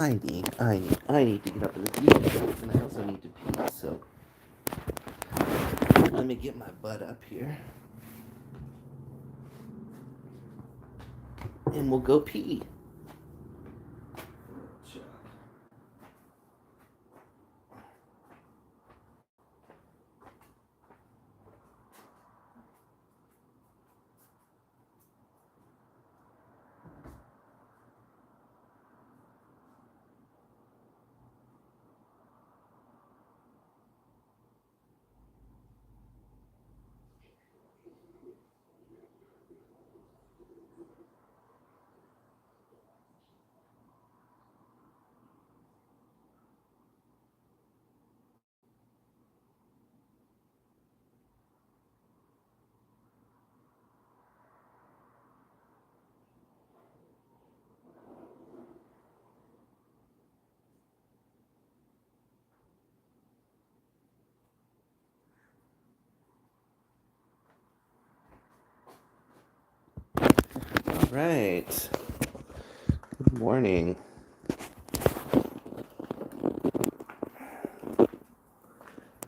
I need to get up in the video, and I also need to pee, so let me get my butt up here, and we'll go pee. All right. Good morning.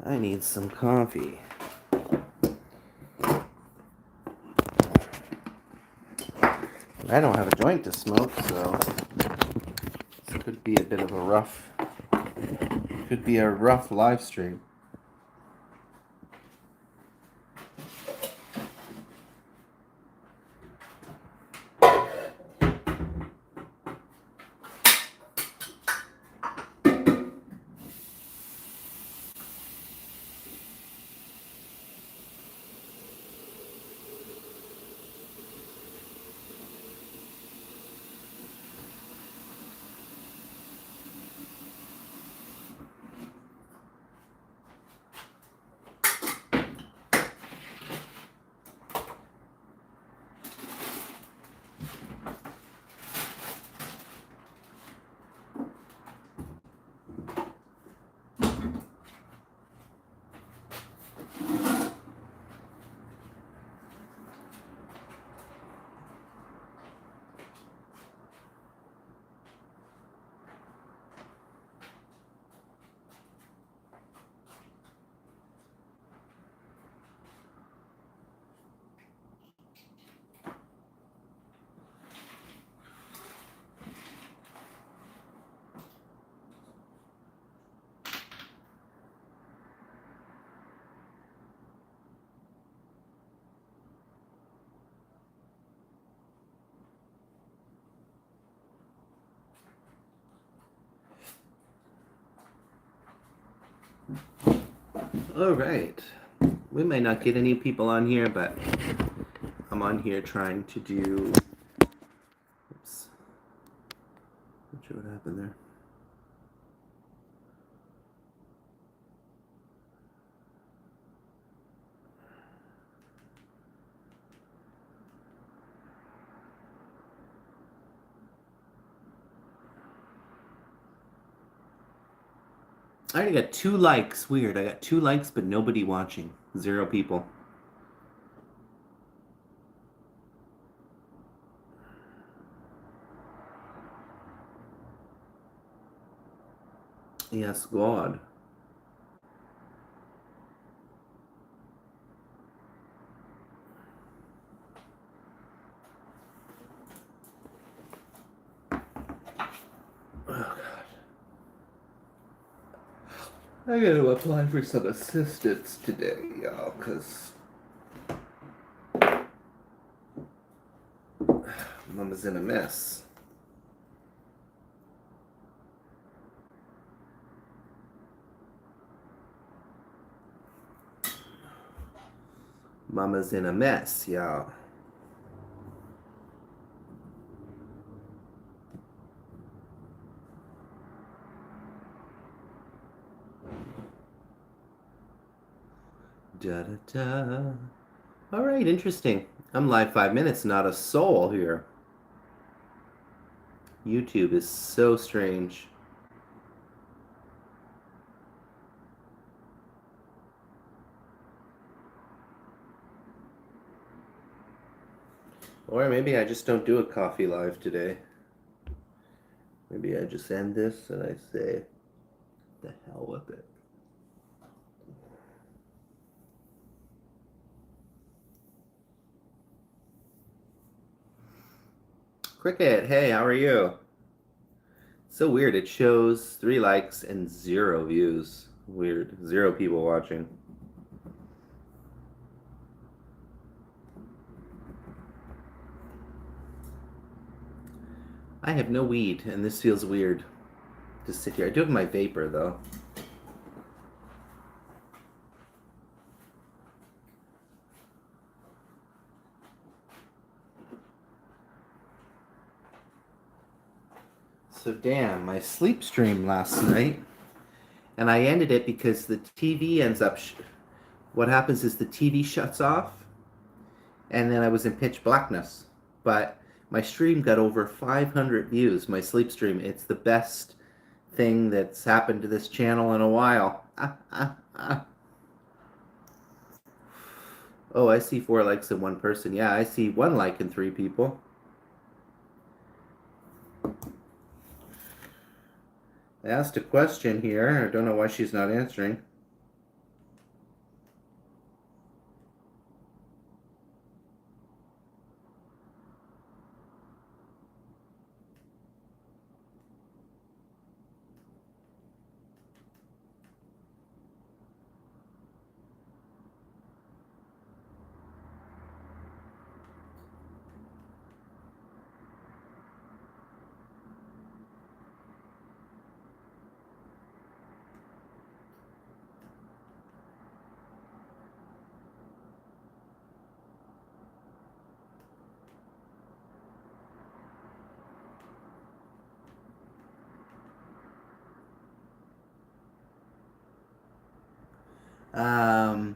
I need some coffee. I don't have a joint to smoke, so this could be a bit of a rough live stream. All right. We may not get any people on here, but I'm on here trying to do. Oops. Not sure what happened there. I already got 2 likes. Weird. I got 2 likes, but nobody watching. 0 people. Yes, God. Oh, God. I gotta apply for some assistance today, y'all, because Mama's in a mess. Mama's in a mess, y'all. Da da da. All right, interesting. I'm live 5 minutes, not a soul here. YouTube is so strange. Or maybe I just don't do a coffee live today. Maybe I just end this and I say, the hell with it. Cricket, hey, how are you? So weird. It shows 3 likes and 0 views. Weird. 0 people watching. I have no weed, and this feels weird to sit here. I do have my vapor, though. So, damn, my sleep stream last night, and I ended it because the TV ends up. What happens is the TV shuts off, and then I was in pitch blackness. But my stream got over 500 views, my sleep stream. It's the best thing that's happened to this channel in a while. Oh, I see 4 likes in 1 person. Yeah, I see 1 like in 3 people. I asked a question here. I don't know why she's not answering. Um,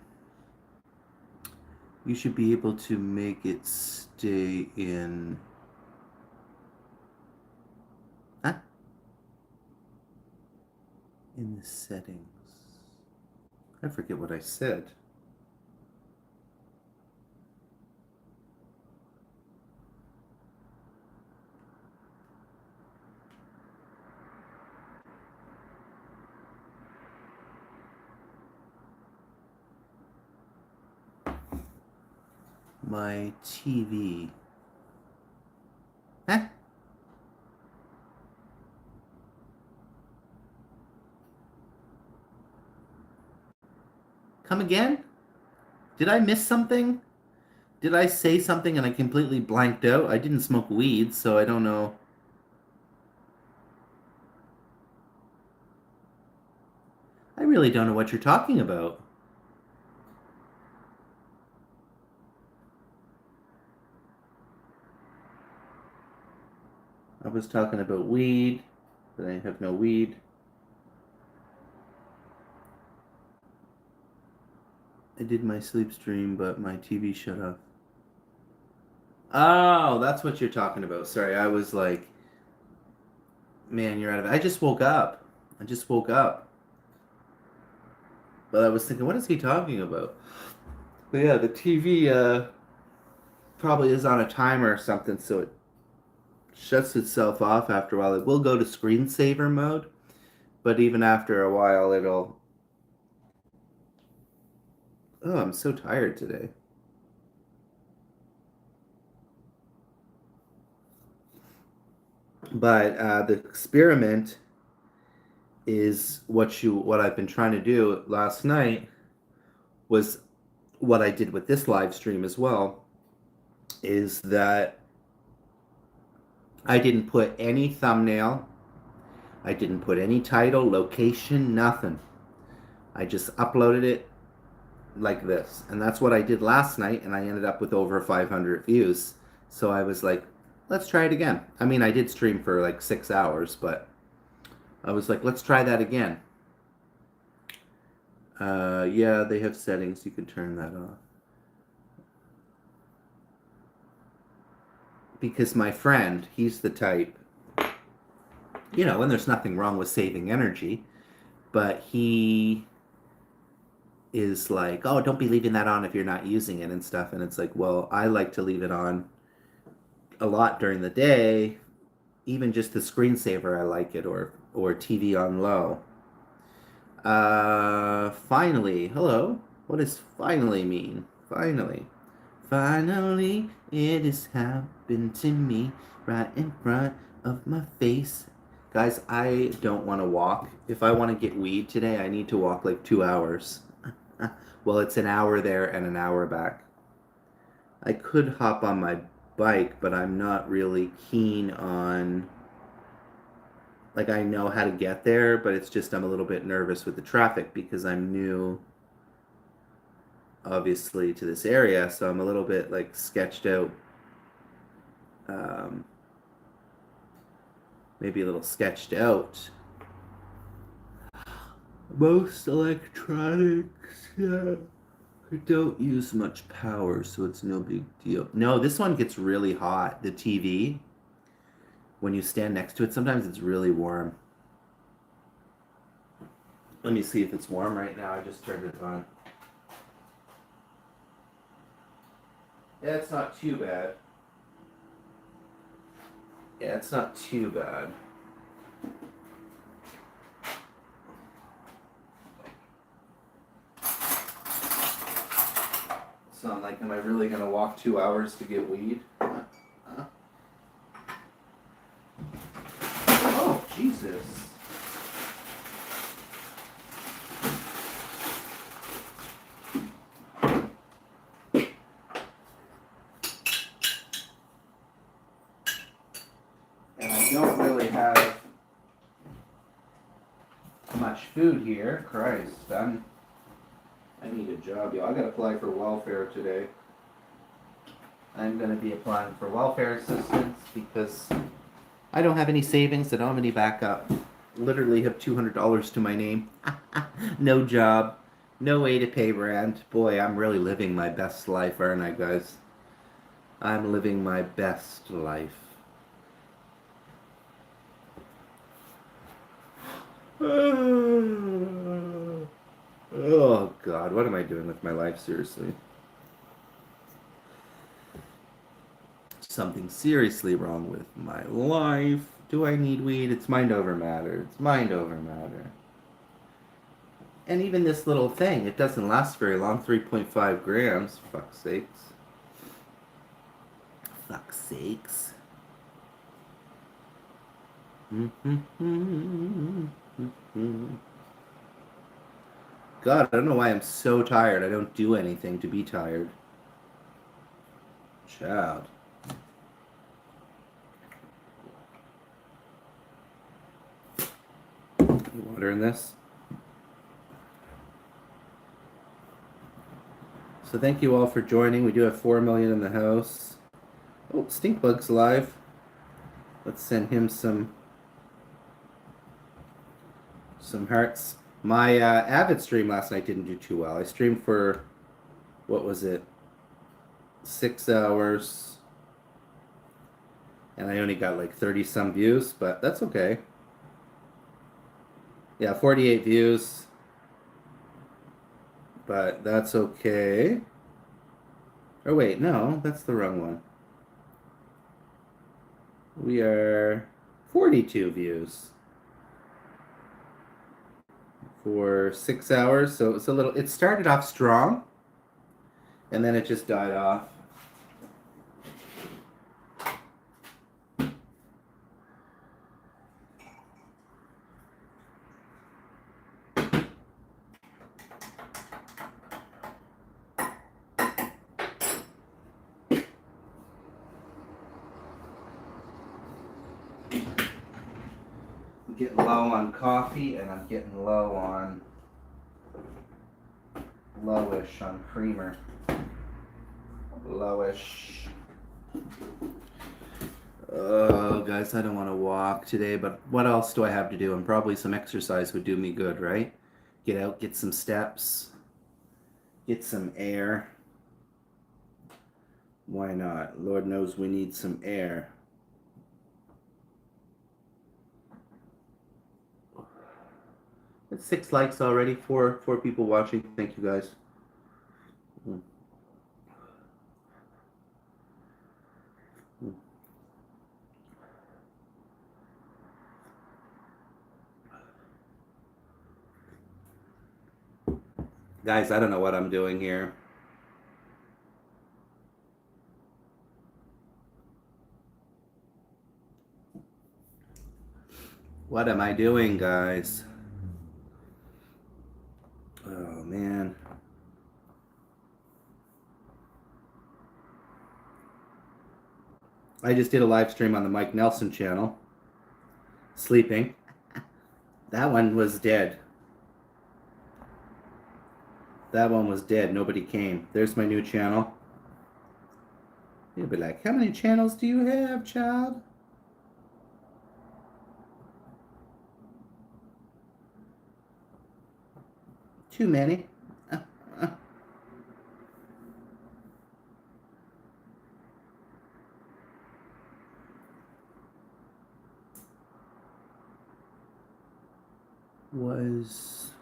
you should be able to make it stay in. Huh? In the settings. I forget what I said. My TV. Huh? Come again? Did I miss something? Did I say something and I completely blanked out? I didn't smoke weed, so I don't know. I really don't know what you're talking about. I was talking about weed, but I have no weed. I did my sleep stream, but my TV shut off. Oh, that's what you're talking about. Sorry, I was like, man, you're out of it. I just woke up. I just woke up. But I was thinking, what is he talking about? But yeah, the TV probably is on a timer or something, so it shuts itself off after a while. It will go to screensaver mode, but even after a while, it'll. Oh, I'm so tired today. But the experiment is what I've been trying to do last night was what I did with this live stream as well is that I didn't put any thumbnail, I didn't put any title, location, nothing. I just uploaded it like this. And that's what I did last night, and I ended up with over 500 views. So I was like, let's try it again. I mean, I did stream for like 6 hours, but I was like, let's try that again. Yeah, they have settings. You can turn that off. Because my friend, he's the type, and there's nothing wrong with saving energy, but he is like, oh, don't be leaving that on if you're not using it and stuff. And it's like, well, I like to leave it on a lot during the day even just the screensaver, I like it, or TV on low. Finally. Hello. What does finally mean? Finally. Finally, it has happened to me right in front of my face. Guys, I don't want to walk. If I want to get weed today, I need to walk like 2 hours. Well, it's an hour there and an hour back. I could hop on my bike, but I'm not really keen on. Like, I know how to get there, but it's just I'm a little bit nervous with the traffic because I'm new, obviously, to this area, so I'm a little bit like sketched out. Um, Maybe a little sketched out. Most electronics don't use much power, so it's no big deal. No, this one gets really hot. The TV, when you stand next to it, sometimes it's really warm. Let me see if it's warm right now. I just turned it on. Yeah, it's not too bad. Yeah, it's not too bad. So I'm like, am I really gonna walk 2 hours to get weed? Oh, Jesus. And I don't really have much food here. Christ, I need a job, y'all. I gotta apply for welfare today. I'm gonna be applying for welfare assistance because I don't have any savings. I don't have any backup. Literally have $200 to my name. No job. No way to pay rent. Boy, I'm really living my best life, aren't I, guys? I'm living my best life. Oh, God. What am I doing with my life? Seriously. Something seriously wrong with my life. Do I need weed? It's mind over matter. It's mind over matter. And even this little thing, it doesn't last very long. 3.5 grams. Fuck's sakes. Fuck's sakes. God, I don't know why I'm so tired. I don't do anything to be tired. Child. Water in this. So thank you all for joining. We do have 4 million in the house. Oh, Stinkbug's alive. Let's send him some hearts. My Avid stream last night didn't do too well. I streamed for, what was it, 6 hours. And I only got like 30 some views, but that's okay. Yeah, 48 views. But that's okay. Oh wait, no, that's the wrong one. We are 42 views for 6 hours. So it's a little, it started off strong and then it just died off. Getting low on coffee and I'm getting low on lowish on creamer. Lowish. Oh, guys, I don't want to walk today, but what else do I have to do? And probably some exercise would do me good, right? Get out, get some steps, get some air. Why not? Lord knows we need some air. It's 6 likes already, four people watching. Thank you, guys. Guys, I don't know what I'm doing here. What am I doing, guys? Oh, man. I just did a live stream on the Mike Nelson channel. Sleeping. That one was dead. That one was dead. Nobody came. There's my new channel. You'll be like, how many channels do you have, child? Too many. Was...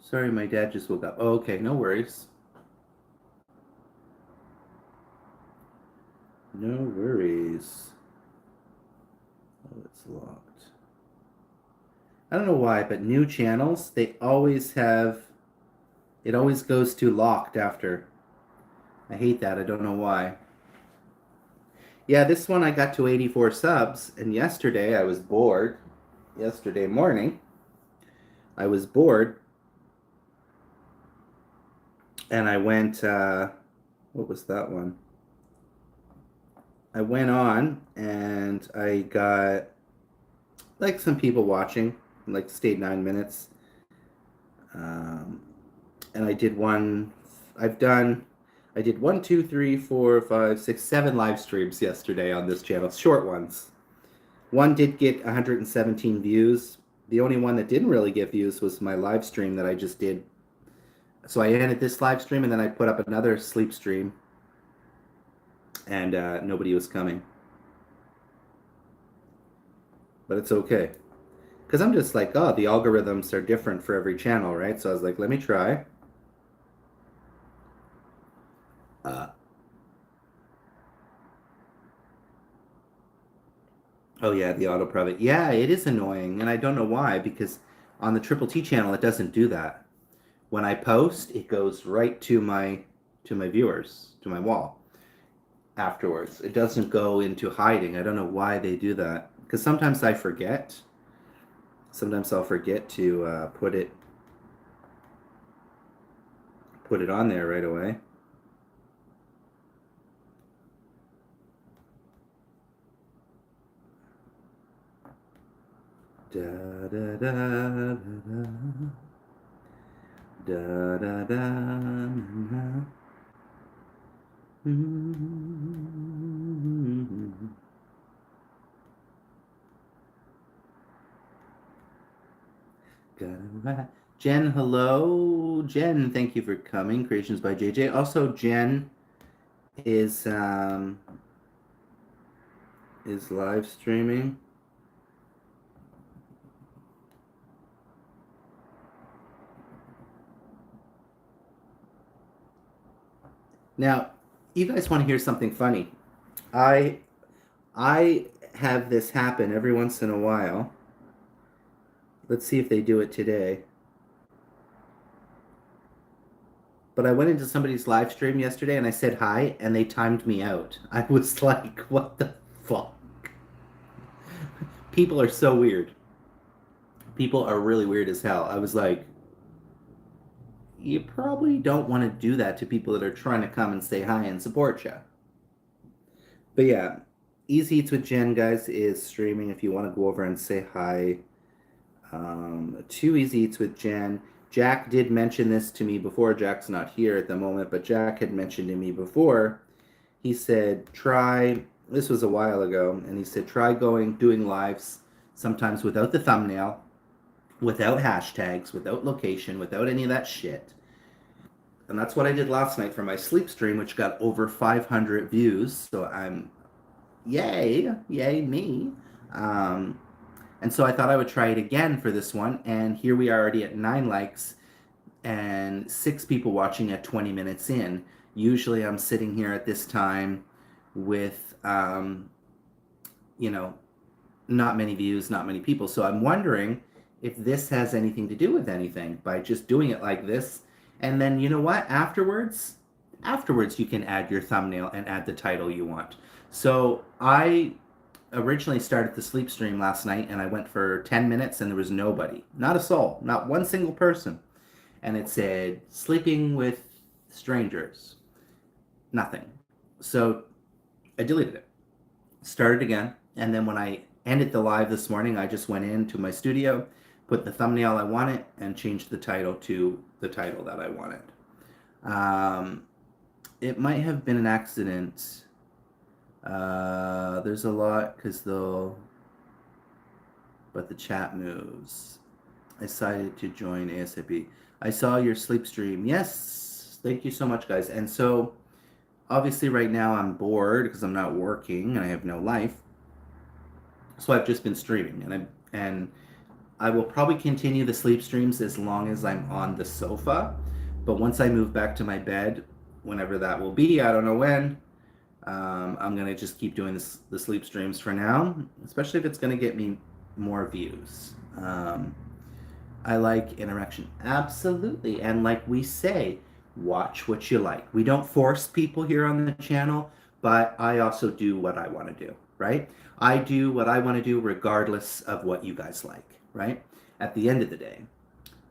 Sorry, my dad just woke up. Oh, okay, no worries. No worries. Oh, it's locked. I don't know why, but new channels, they always have... It always goes to locked after. I hate that. I don't know why. Yeah, this one I got to 84 subs, and yesterday I was bored. Yesterday morning, I was bored, and I went, what was that one? I went on, and I got, like, some people watching, like, stayed 9 minutes. And I did one, I did 1, 2, 3, 4, 5, 6, 7 live streams yesterday on this channel, short ones. One did get 117 views. The only one that didn't really get views was my live stream that I just did. So I ended this live stream and then I put up another sleep stream, and nobody was coming. But it's okay. Because I'm just like, oh, the algorithms are different for every channel, right? So I was like, let me try. Oh yeah, the auto private. Yeah, it is annoying, and I don't know why, because on the Triple T channel it doesn't do that. When I post, it goes right to my viewers, to my wall afterwards. It doesn't go into hiding. I don't know why they do that. Because sometimes I forget. Sometimes I'll forget to put it on there right away. Da da da da da da da da. Jen, hello. Jen, thank you for coming. Creations by JJ. Also, Jen is live streaming. Now, you guys want to hear something funny? I have this happen every once in a while. Let's see if they do it today. But I went into somebody's live stream yesterday and I said hi and they timed me out. I was like, what the fuck? People are so weird. People are really weird as hell. I was like, you probably don't want to do that to people that are trying to come and say hi and support you. But yeah, Easy Eats with Jen, guys, is streaming if you want to go over and say hi. 2 Easy Eats with Jen. Jack did mention this to me before. Jack's not here at the moment, but Jack had mentioned to me before. He said, try, this was a while ago, and he said, try doing lives sometimes without the thumbnail, without hashtags, without location, without any of that shit. And that's what I did last night for my sleep stream, which got over 500 views. So I'm, yay me. And so I thought I would try it again for this one. And here we are already at 9 likes and 6 people watching at 20 minutes in. Usually I'm sitting here at this time with, you know, not many views, not many people. So I'm wondering if this has anything to do with anything by just doing it like this. And then you know what? Afterwards you can add your thumbnail and add the title you want. So I originally started the sleep stream last night and I went for 10 minutes and there was nobody. Not a soul, not one single person. And it said sleeping with strangers. Nothing. So I deleted it. Started again, and then when I ended the live this morning, I just went into my studio, put the thumbnail I wanted, and changed the title to the title that I wanted. It might have been an accident. There's a lot because but the chat moves. I decided to join ASAP. I saw your sleep stream. Yes, thank you so much, guys. And so, obviously, right now I'm bored because I'm not working and I have no life. So I've just been streaming, and I will probably continue the sleep streams as long as I'm on the sofa. But once I move back to my bed, whenever that will be, I don't know when. I'm gonna just keep doing the sleep streams for now, especially if it's gonna get me more views. I like interaction, absolutely, and like we say, watch what you like. We don't force people here on the channel, but I also do what I want to do, right? I do what I want to do regardless of what you guys like, right? At the end of the day.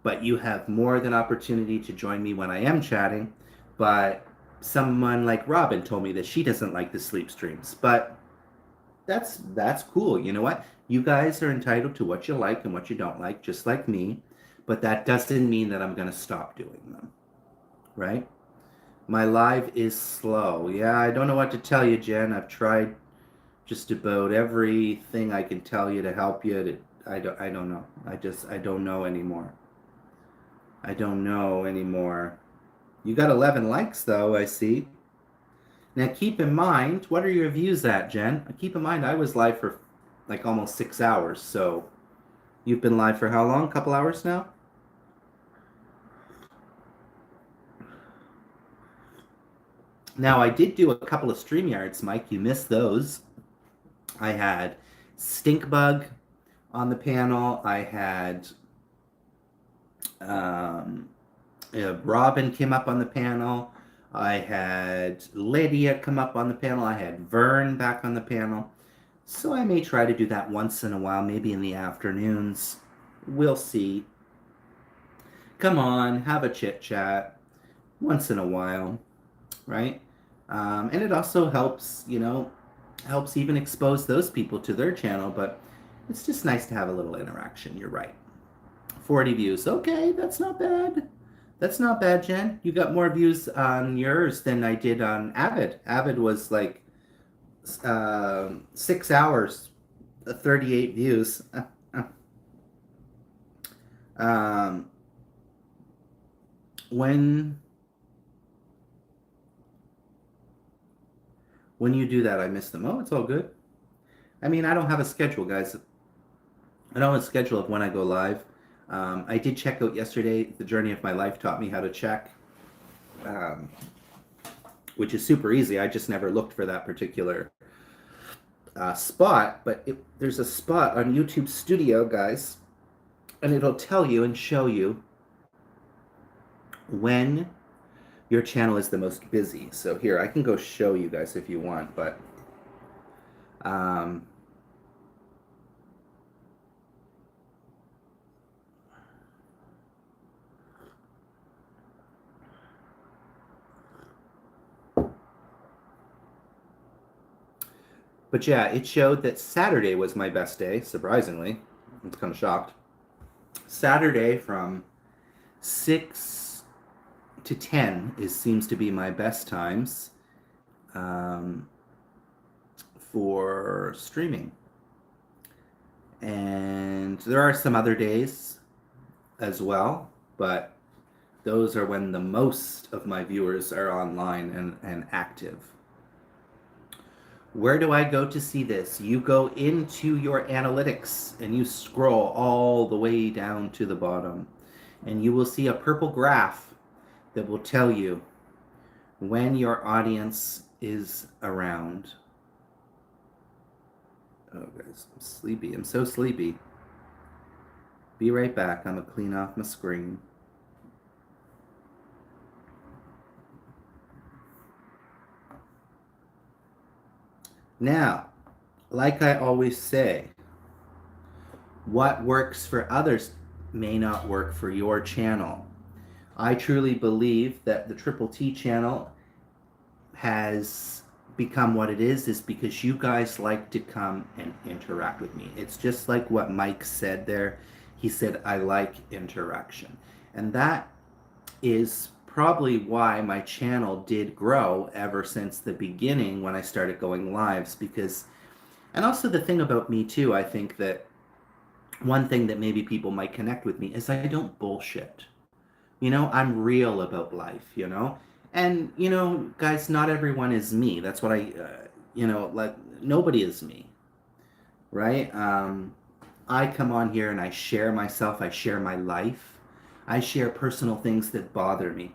But you have more than opportunity to join me when I am chatting, but someone like Robin told me that she doesn't like the sleep streams, but that's cool. You know what? You guys are entitled to what you like and what you don't like, just like me, but that doesn't mean that I'm going to stop doing them, right? My live is slow. Yeah, I don't know what to tell you, Jen. I've tried just about everything I can tell you to help you. I don't know. I don't know anymore. I don't know anymore. You got 11 likes, though, I see. Now, keep in mind, what are your views at, Jen? Keep in mind, I was live for like almost 6 hours, so you've been live for how long? A couple hours now? Now, I did do a couple of StreamYards, Mike. You missed those. I had Stinkbug on the panel. I had Robin came up on the panel. I had Lydia come up on the panel. I had Vern back on the panel. So I may try to do that once in a while, maybe in the afternoons. We'll see. Come on, have a chit chat once in a while, right? And it also helps, helps even expose those people to their channel, but it's just nice to have a little interaction. You're right. 40 views. Okay, that's not bad. That's not bad, Jen. You got more views on yours than I did on Avid. Avid was like 6 hours, 38 views. When you do that, I miss them. Oh, it's all good. I mean, I don't have a schedule, guys. I don't have a schedule of when I go live. I did check out yesterday. The Journey of My Life taught me how to check, which is super easy. I just never looked for that particular spot, but there's a spot on YouTube Studio, guys, and it'll tell you and show you when your channel is the most busy. So here, I can go show you guys if you want, but yeah, it showed that Saturday was my best day, surprisingly. I was kind of shocked. Saturday from 6 to 10 seems to be my best times for streaming. And there are some other days as well, but those are when the most of my viewers are online and active. Where do I go to see this? You go into your analytics and you scroll all the way down to the bottom, and you will see a purple graph that will tell you when your audience is around. Oh, guys, I'm sleepy. I'm so sleepy. Be right back. I'm going to clean off my screen. Now, like I always say, what works for others may not work for your channel. I truly believe that the Triple T channel has become what it is because you guys like to come and interact with me. It's just like what Mike said there. He said, I like interaction. And that is probably why my channel did grow ever since the beginning when I started going lives. Because, and also the thing about me too, I think that one thing that maybe people might connect with me is I don't bullshit. You know, I'm real about life, you know? And, you know, guys, not everyone is me. That's what like, nobody is me, right? I come on here and I share myself, I share my life, I share personal things that bother me.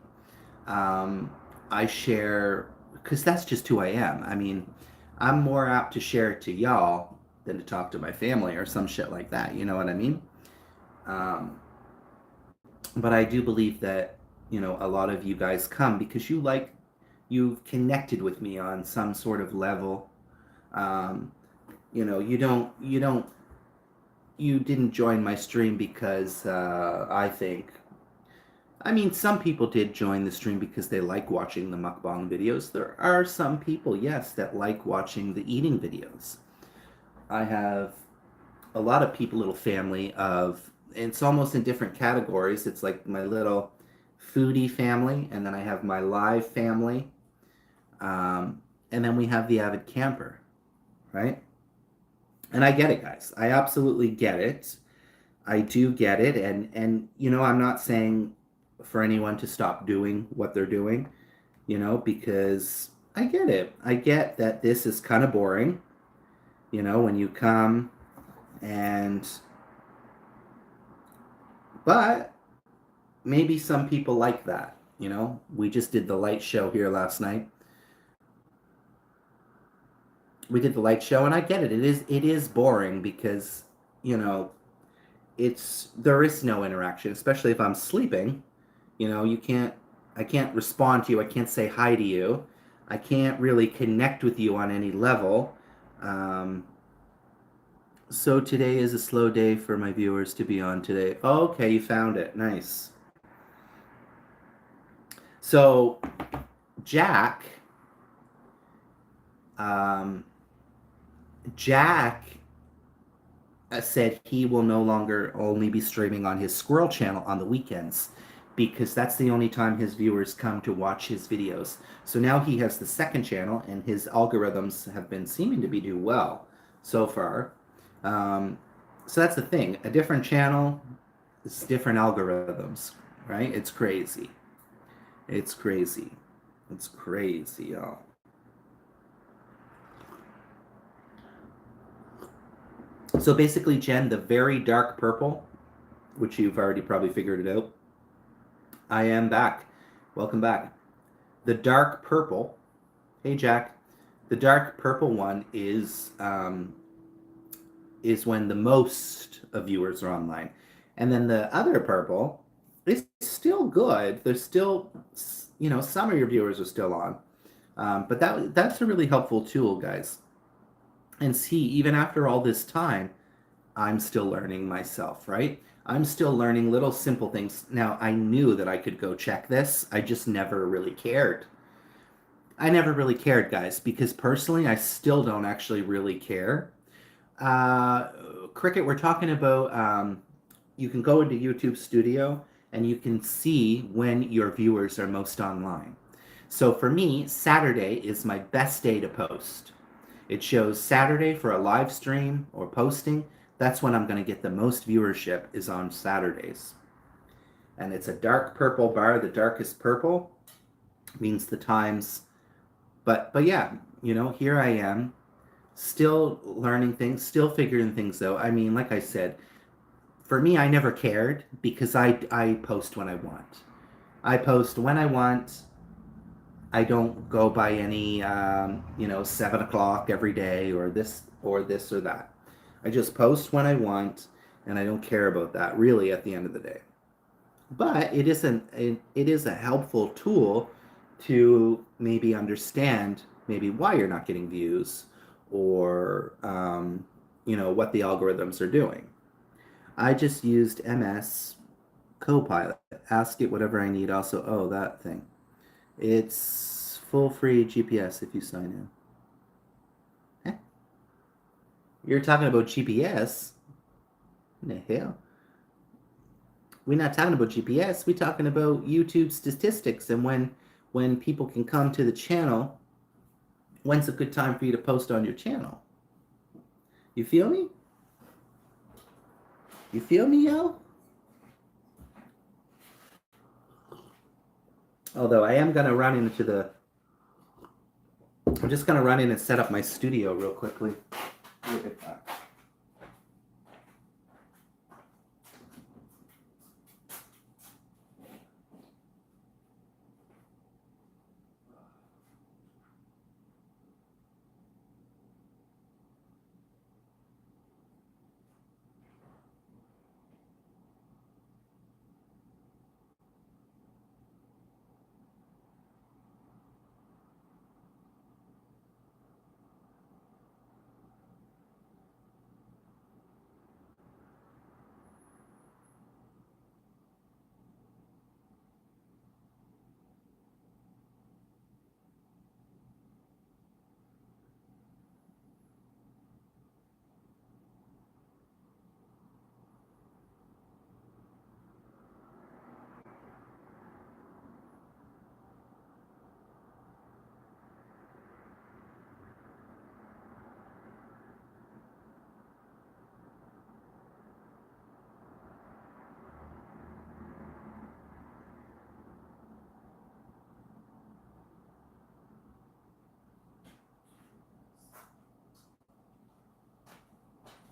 I share, because that's just who I am. I mean, I'm more apt to share it to y'all than to talk to my family or some shit like that, you know what I mean? Um, but I do believe that, you know, a lot of you guys come because you've connected with me on some sort of level. Um, you know, you didn't join my stream because I mean, some people did join the stream because they like watching the mukbang videos. There are some people, yes, that like watching the eating videos. I have a lot of people, little family of, it's almost in different categories. It's like my little foodie family, and then I have my live family, and then we have the avid camper, right? And I get it, guys. I absolutely get it. I do get it, and you know, I'm not saying for anyone to stop doing what they're doing, you know, because I get it. I get that this is kind of boring, you know, when you come and but maybe some people like that, you know. We just did the light show here last night. We did the light show and I get it. It is boring because, you know, there is no interaction, especially if I'm sleeping. You know, I can't respond to you. I can't say hi to you. I can't really connect with you on any level. Um, so today is a slow day for my viewers to be on today. Oh, okay, you found it. Nice. So Jack, um, Jack said he will no longer only be streaming on his squirrel channel on the weekends because that's the only time his viewers come to watch his videos. So now he has the second channel, and his algorithms have been seeming to be do well so far. So that's the thing. A different channel is different algorithms, right? It's crazy. It's crazy. It's crazy, y'all. So basically, Jen, the very dark purple, which you've already probably figured it out, I am back. Welcome back. The dark purple, hey Jack, the dark purple one is when the most of viewers are online, and then the other purple is still good. There's still, you know, some of your viewers are still on, but that's a really helpful tool, guys. And see, even after all this time, I'm still learning myself, right? I'm still learning little simple things. Now, I knew that I could go check this. I just never really cared. I never really cared, guys, because personally, I still don't actually really care. Uh, Cricket, we're talking about you can go into YouTube Studio and you can see when your viewers are most online. So for me, Saturday is my best day to post. It shows Saturday for a live stream or posting. That's when I'm going to get the most viewership is on Saturdays. And it's a dark purple bar. The darkest purple means the times. But yeah, you know, here I am, still learning things, still figuring things out. I mean, like I said, for me, I never cared because I post when I want. I post when I want. I don't go by any, you know, 7 o'clock every day or this or that. I just post when I want. and I don't care about that really at the end of the day. But it is a helpful tool to maybe understand maybe why you're not getting views or what the algorithms are doing. I just used MS Copilot. Ask it whatever I need. Also, oh, that thing. It's full free GPS if you sign in. Eh? You're talking about GPS? What the hell? We're not talking about GPS. We're talking about YouTube statistics and when people can come to the channel. When's a good time for you to post on your channel? You feel me? You feel me, yo? Although I am gonna run into the. I'm just gonna run in and set up my studio real quickly. Look at that.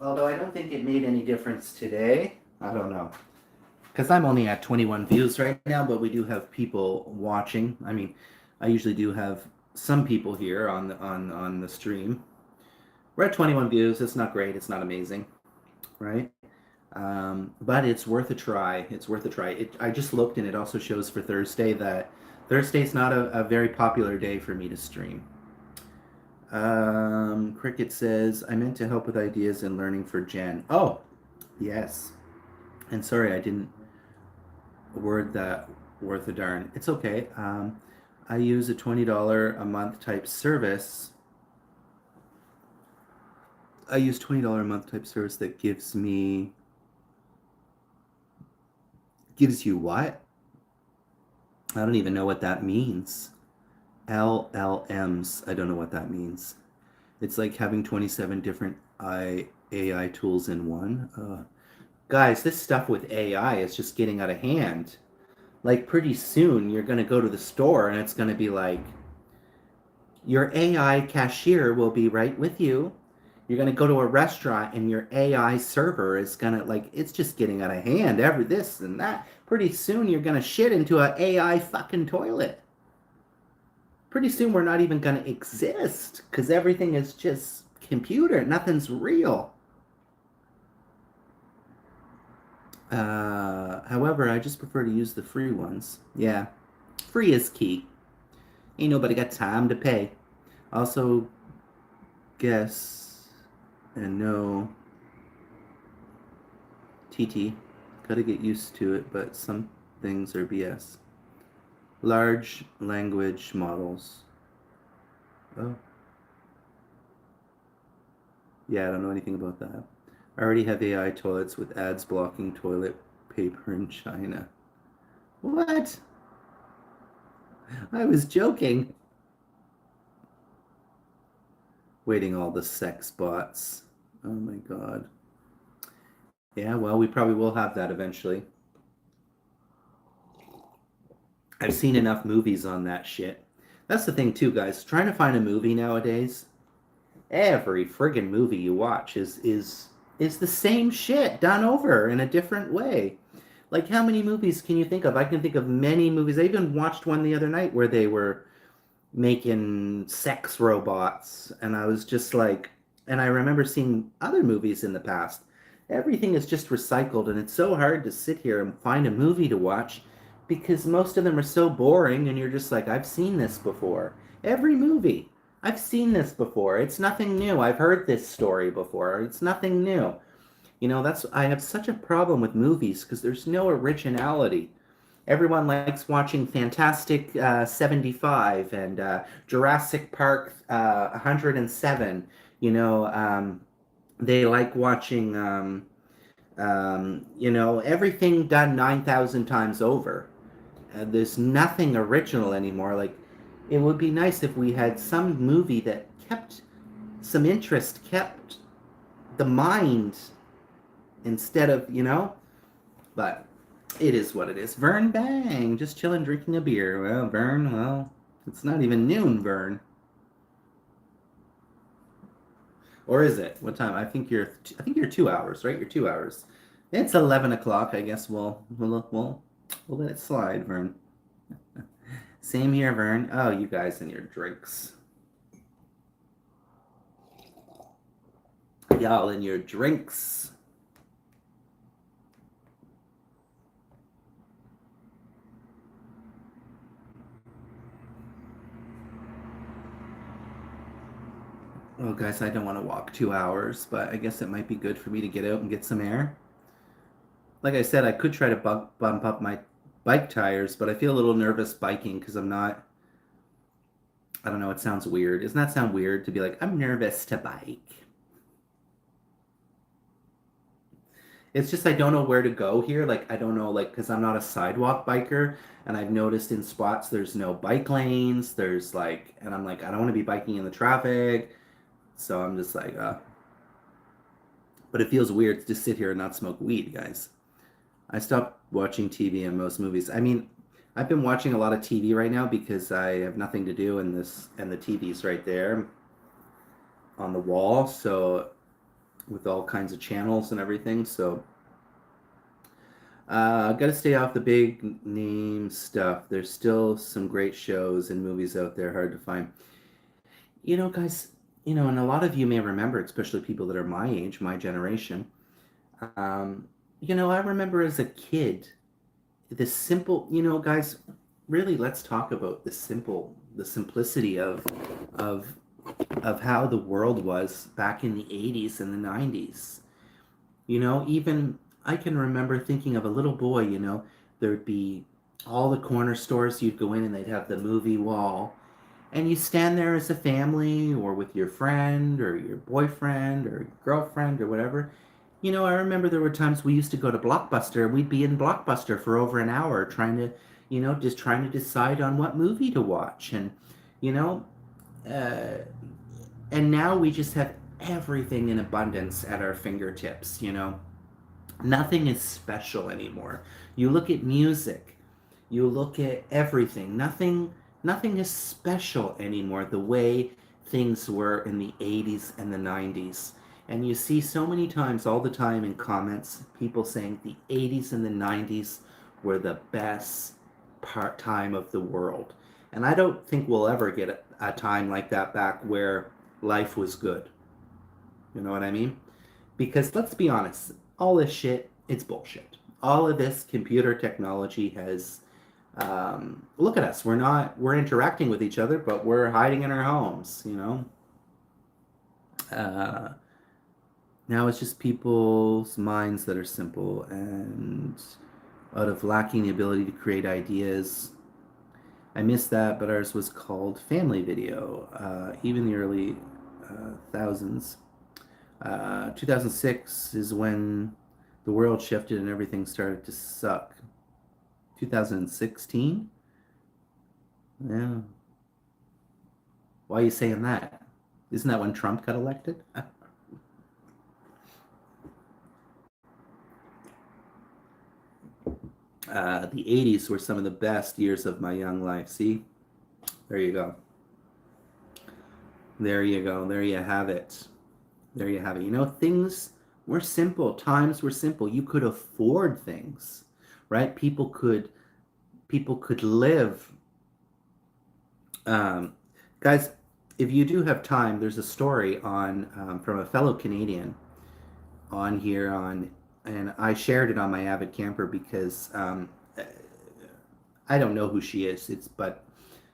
Although I don't think it made any difference today. I don't know. Because I'm only at 21 views right now, but we do have people watching. I mean, I usually do have some people here on the stream. We're at 21 views. It's not great. It's not amazing, right? But it's worth a try. It's worth a try. I just looked, and it also shows for Thursday that Thursday's not a very popular day for me to stream. Cricket says, I meant to help with ideas and learning for Jen. Oh, yes. And sorry, I didn't word that worth a darn. It's okay. I use a $20 a month type service. I use $20 a month type service that gives you what? I don't even know what that means. LLMs. I don't know what that means. It's like having 27 different AI tools in one. Guys, this stuff with AI is just getting out of hand. Like pretty soon you're going to go to the store and it's going to be like your AI cashier will be right with you. You're going to go to a restaurant and your AI server is going to like it's just getting out of hand. Every this and that. Pretty soon you're going to shit into an AI fucking toilet. Pretty soon we're not even going to exist because everything is just computer. Nothing's real. However, I just prefer to use the free ones. Yeah, free is key. Ain't nobody got time to pay. Also, guess and no TT. Gotta get used to it, but some things are BS. Large language models. Oh. Yeah, I don't know anything about that. I already have AI toilets with ads blocking toilet paper in China. What? I was joking. Waiting all the sex bots. Oh my god. Yeah, well, we probably will have that eventually. I've seen enough movies on that shit. That's the thing too, guys. Trying to find a movie nowadays, every friggin' movie you watch is the same shit done over in a different way. Like how many movies can you think of? I can think of many movies. I even watched one the other night where they were making sex robots and I was just like and I remember seeing other movies in the past everything is just recycled, and it's so hard to sit here and find a movie to watch because most of them are so boring, and you're just like, I've seen this before. Every movie, I've seen this before. It's nothing new. I've heard this story before. It's nothing new. That's I have such a problem with movies because there's no originality. Everyone likes watching Fantastic 75 and Jurassic Park 107. They like watching, everything done 9,000 times over. There's nothing original anymore. Like, it would be nice if we had some movie that kept some interest, kept the mind instead of, but it is what it is. Vern Bang, just chilling, drinking a beer. Well, Vern, well, it's not even noon, Vern. Or is it? What time? I think you're 2 hours, right? You're 2 hours. It's 11 o'clock. I guess we'll let it slide, Vern. Same here, Vern. Oh, you guys and your drinks. Y'all and your drinks. Oh, guys, I don't want to walk 2 hours, but I guess it might be good for me to get out and get some air. Like I said, I could try to bump up my bike tires, but I feel a little nervous biking because I'm not. I don't know. It sounds weird. Doesn't that sound weird to be like, I'm nervous to bike? It's just I don't know where to go here. Like, I don't know, like, because I'm not a sidewalk biker, and I've noticed in spots there's no bike lanes. There's like, and I'm like, I don't want to be biking in the traffic. So I'm just like, but it feels weird to just sit here and not smoke weed, guys. I stopped watching TV and most movies. I mean, I've been watching a lot of TV right now because I have nothing to do in this, and the TV's right there on the wall. So with all kinds of channels and everything. So got to stay off the big name stuff. There's still some great shows and movies out there, hard to find. Guys, and a lot of you may remember, especially people that are my age, my generation. I remember as a kid, the simple, guys, really, let's talk about the simplicity of of how the world was back in the 80s and the 90s. Even I can remember thinking of a little boy, there'd be all the corner stores you'd go in and they'd have the movie wall. And you stand there as a family or with your friend or your boyfriend or girlfriend or whatever. I remember there were times we used to go to Blockbuster and we'd be in Blockbuster for over an hour trying to, just trying to decide on what movie to watch. You know, uh, and now we just have everything in abundance at our fingertips. Nothing is special anymore. You look at music, you look at everything. Nothing is special anymore the way things were in the 80s and the 90s. And you see so many times all the time in comments people saying the 80s and the 90s were the best part time of the world. And I don't think we'll ever get a time like that back where life was good. You know what I mean? Because let's be honest, all this shit, it's bullshit. All of this computer technology has look at us. We're interacting with each other, but we're hiding in our homes. Uh, Now it's just people's minds that are simple and out of lacking the ability to create ideas. I missed that, but ours was called Family Video, even the early thousands. 2006 is when the world shifted and everything started to suck. 2016? Yeah. Why are you saying that? Isn't that when Trump got elected? The 80s were some of the best years of my young life. See? There you go. There you go. There you have it. There you have it. Things were simple. Times were simple. You could afford things, right? People could live. Um, Guys, if you do have time, there's a story on from a fellow Canadian on here on, and I shared it on my Avid Camper because I don't know who she is. But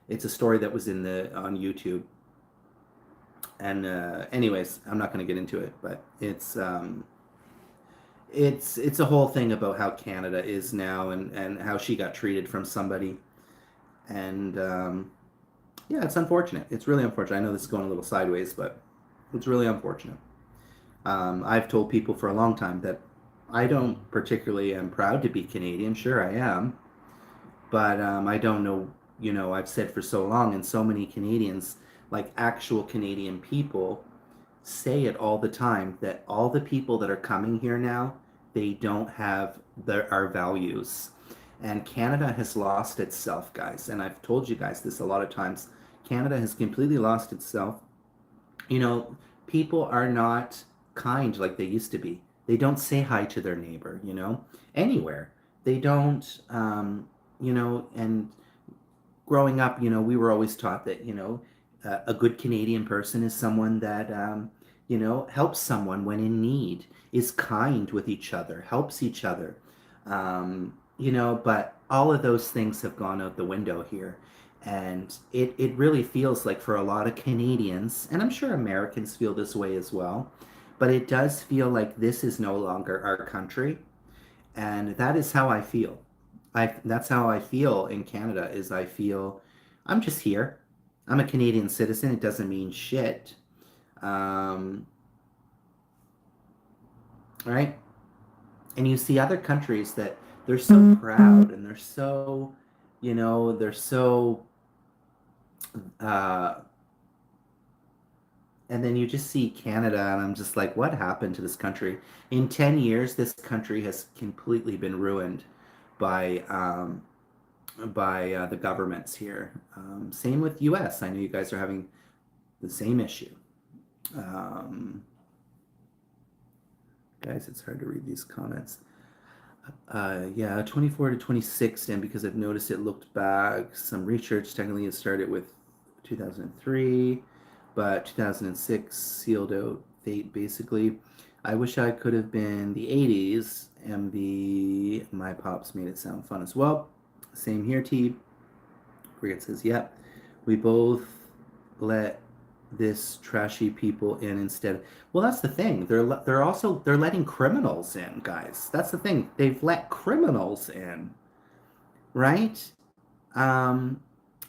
it's a story that was in the on YouTube. And anyways, I'm not going to get into it, but it's a whole thing about how Canada is now and how she got treated from somebody. And yeah, it's unfortunate. It's really unfortunate. I know this is going a little sideways, but it's really unfortunate. I've told people for a long time that I don't particularly am proud to be Canadian. Sure, I am, but I don't know. You know, I've said for so long, and so many Canadians, like actual Canadian people, say it all the time that all the people that are coming here now, they don't have our values. And Canada has lost itself, guys. And I've told you guys this a lot of times. Canada has completely lost itself. You know, people are not kind like they used to be. They don't say hi to their neighbor, you know, anywhere. They don't, you know, and growing up, you know, we were always taught that, you know, a good Canadian person is someone that, you know, helps someone when in need, is kind with each other, helps each other. You know, but all of those things have gone out the window here. And it really feels like for a lot of Canadians, and I'm sure Americans feel this way as well, but it does feel like this is no longer our country. And that is how I feel. That's how I feel in Canada is I feel I'm just here. I'm a Canadian citizen. It doesn't mean shit. Um, right? And you see other countries that they're so proud and they're so, you know, they're so, uh, and then you just see Canada, and I'm just like, what happened to this country? In 10 years, this country has completely been ruined by the governments here. Same with U.S. I know you guys are having the same issue. Um, Guys, it's hard to read these comments. Yeah, 24 to 26, and because I've noticed it looked back, some research technically it started with 2003, but 2006 sealed out fate basically. I wish I could have been the 80s. My pops made it sound fun as well. Same here, T. Brigitte says, yep. We both let this trashy people in instead. Well, that's the thing. They're letting criminals in, guys. That's the thing. They've let criminals in, right? Um,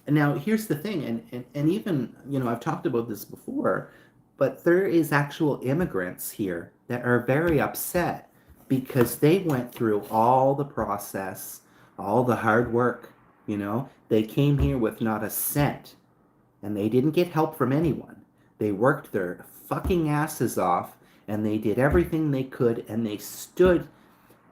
Now here's the thing, and even you know I've talked about this before, but there is actual immigrants here that are very upset because they went through all the process, all the hard work. You know, they came here with not a cent and they didn't get help from anyone. They worked their fucking asses off and they did everything they could and they stood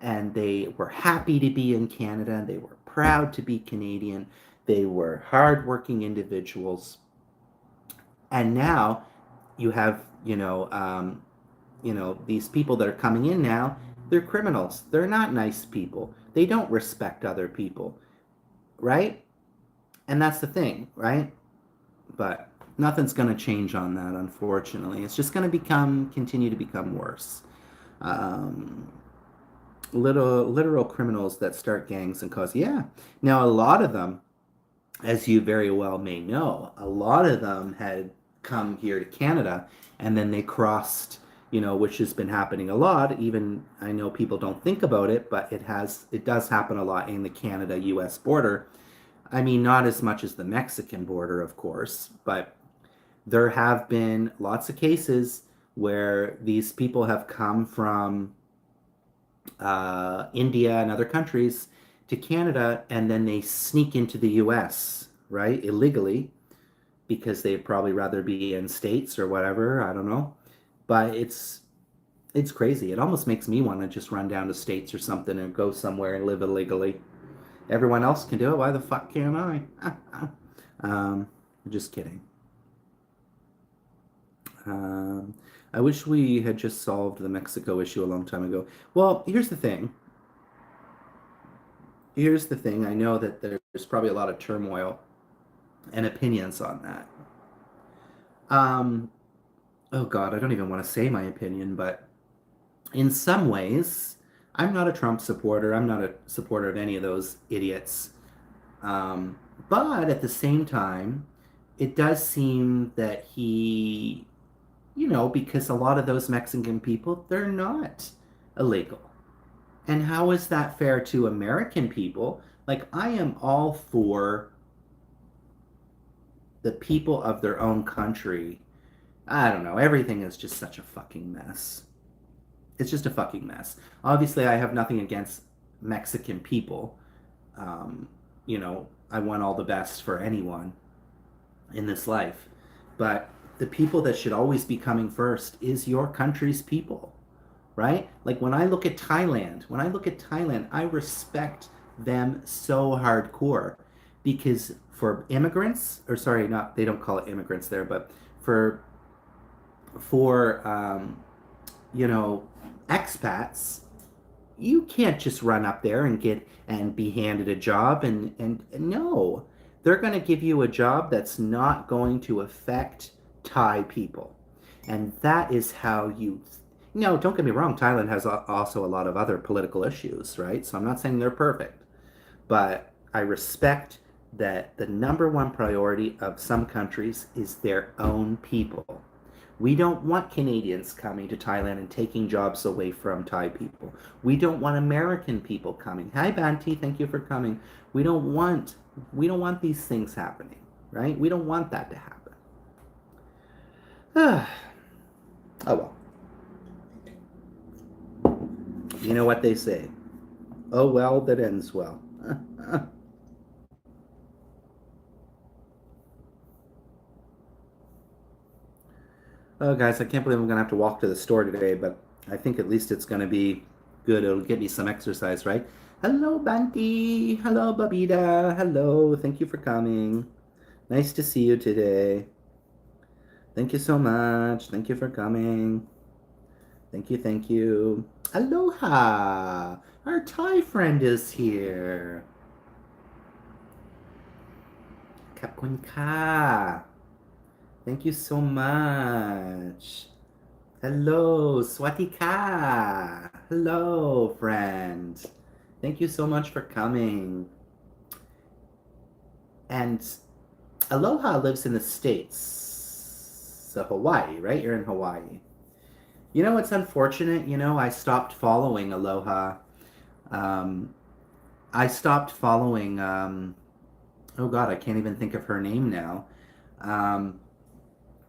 and they were happy to be in Canada and they were proud to be Canadian. They were hardworking individuals. And now you have, you know, these people that are coming in now, they're criminals. They're not nice people. They don't respect other people, right? And that's the thing, right? But nothing's going to change on that, unfortunately. It's just going to continue to become worse. Um, Literal criminals that start gangs and cause, yeah. Now, a lot of them, as you very well may know, a lot of them had come here to Canada and then they crossed, you know, which has been happening a lot. Even I know people don't think about it, but it does happen a lot in the Canada US border. I mean, not as much as the Mexican border, of course, but there have been lots of cases where these people have come from India and other countries to Canada and then they sneak into the US, right? Illegally, because they'd probably rather be in states or whatever. I don't know. But it's crazy. It almost makes me want to just run down to states or something and go somewhere and live illegally. Everyone else can do it. Why the fuck can't I? um, just kidding. Um, I wish we had just solved the Mexico issue a long time ago. Well, here's the thing. Here's the thing. I know that there's probably a lot of turmoil and opinions on that. Um, oh God, I don't even want to say my opinion, but in some ways, I'm not a Trump supporter. I'm not a supporter of any of those idiots. Um, but at the same time, it does seem that he, because a lot of those Mexican people, they're not illegal. And how is that fair to American people? Like, I am all for the people of their own country. I don't know. Everything is just such a fucking mess. It's just a fucking mess. Obviously, I have nothing against Mexican people. Um, I want all the best for anyone in this life. But the people that should always be coming first is your country's people, right? Like when I look at Thailand, I respect them so hardcore because for immigrants, or sorry, not they don't call it immigrants there, but for for you know expats, you can't just run up there and get and be handed a job and no, they're going to give you a job that's not going to affect Thai people, and that is how you. No, don't get me wrong, Thailand has also a lot of other political issues, right? So I'm not saying they're perfect, but I respect that the number one priority of some countries is their own people. We don't want Canadians coming to Thailand and taking jobs away from Thai people. We don't want American people coming. Hi Banti, thank you for coming. We don't want these things happening, right? We don't want that to happen. Oh well. You know what they say. Oh well, that ends well. Oh, guys, I can't believe I'm going to have to walk to the store today, but I think at least it's going to be good. It'll get me some exercise, right? Hello, Banti. Hello, Babita. Hello. Thank you for coming. Nice to see you today. Thank you so much. Thank you for coming. Thank you, thank you. Aloha. Our Thai friend is here. Kapkun ka. Thank you so much. Hello, Swatika. Hello, friend. Thank you so much for coming. And Aloha lives in the States. So Hawaii, right? You're in Hawaii. You know what's unfortunate? I stopped following Aloha. Um, I stopped following, oh God, I can't even think of her name now. Um,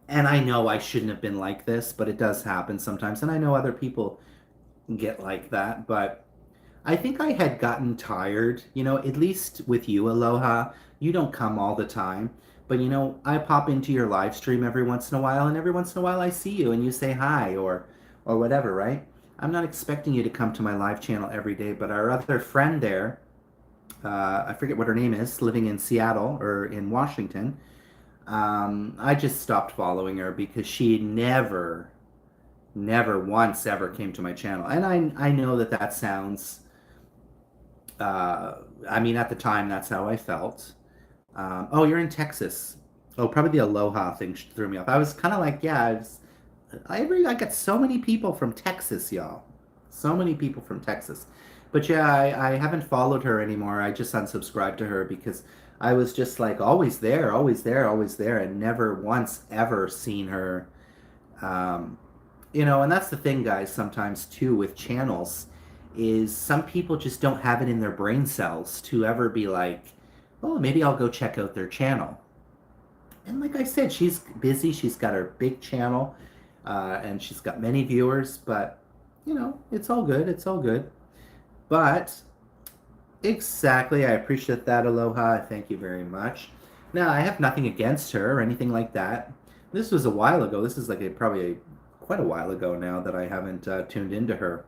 and I know I shouldn't have been like this, but it does happen sometimes. And I know other people get like that, but I think I had gotten tired, at least with you, Aloha. You don't come all the time, but I pop into your live stream every once in a while, and every once in a while I see you and you say hi or whatever, right? I'm not expecting you to come to my live channel every day, but our other friend there, I forget what her name is, living in Seattle or in Washington, I just stopped following her because she never once ever came to my channel. And I know that sounds, I mean, at the time, that's how I felt. Oh, you're in Texas. Oh, probably the Aloha thing threw me off. I was kind of like, yeah, I got so many people from Texas, y'all. So many people from Texas. But yeah, I haven't followed her anymore. I just unsubscribed to her because I was just like always there, always there, always there, and never once ever seen her. Um, and that's the thing, guys, sometimes too with channels, is some people just don't have it in their brain cells to ever be like, oh, maybe I'll go check out their channel. And like I said, she's busy. She's got her big channel, and she's got many viewers. But it's all good. It's all good. But exactly, I appreciate that, Aloha. Thank you very much. Now, I have nothing against her or anything like that. This was a while ago. This is like quite a while ago now that I haven't tuned into her.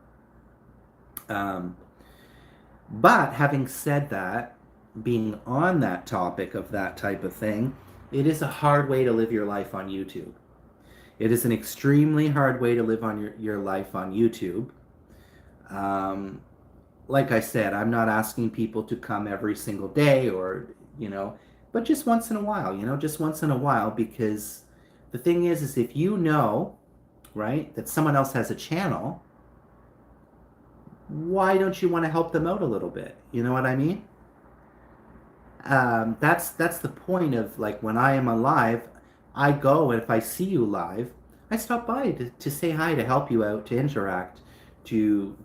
But having said that, being on that topic of that type of thing, it is a hard way to live your life on YouTube. It is an extremely hard way to live on your life on YouTube. Um, like I said, I'm not asking people to come every single day but just once in a while, just once in a while, because the thing is if you know, right, that someone else has a channel, why don't you want to help them out a little bit? You know what I mean? That's the point of like when I am alive, I go and if I see you live, I stop by to say hi, to help you out, to interact, to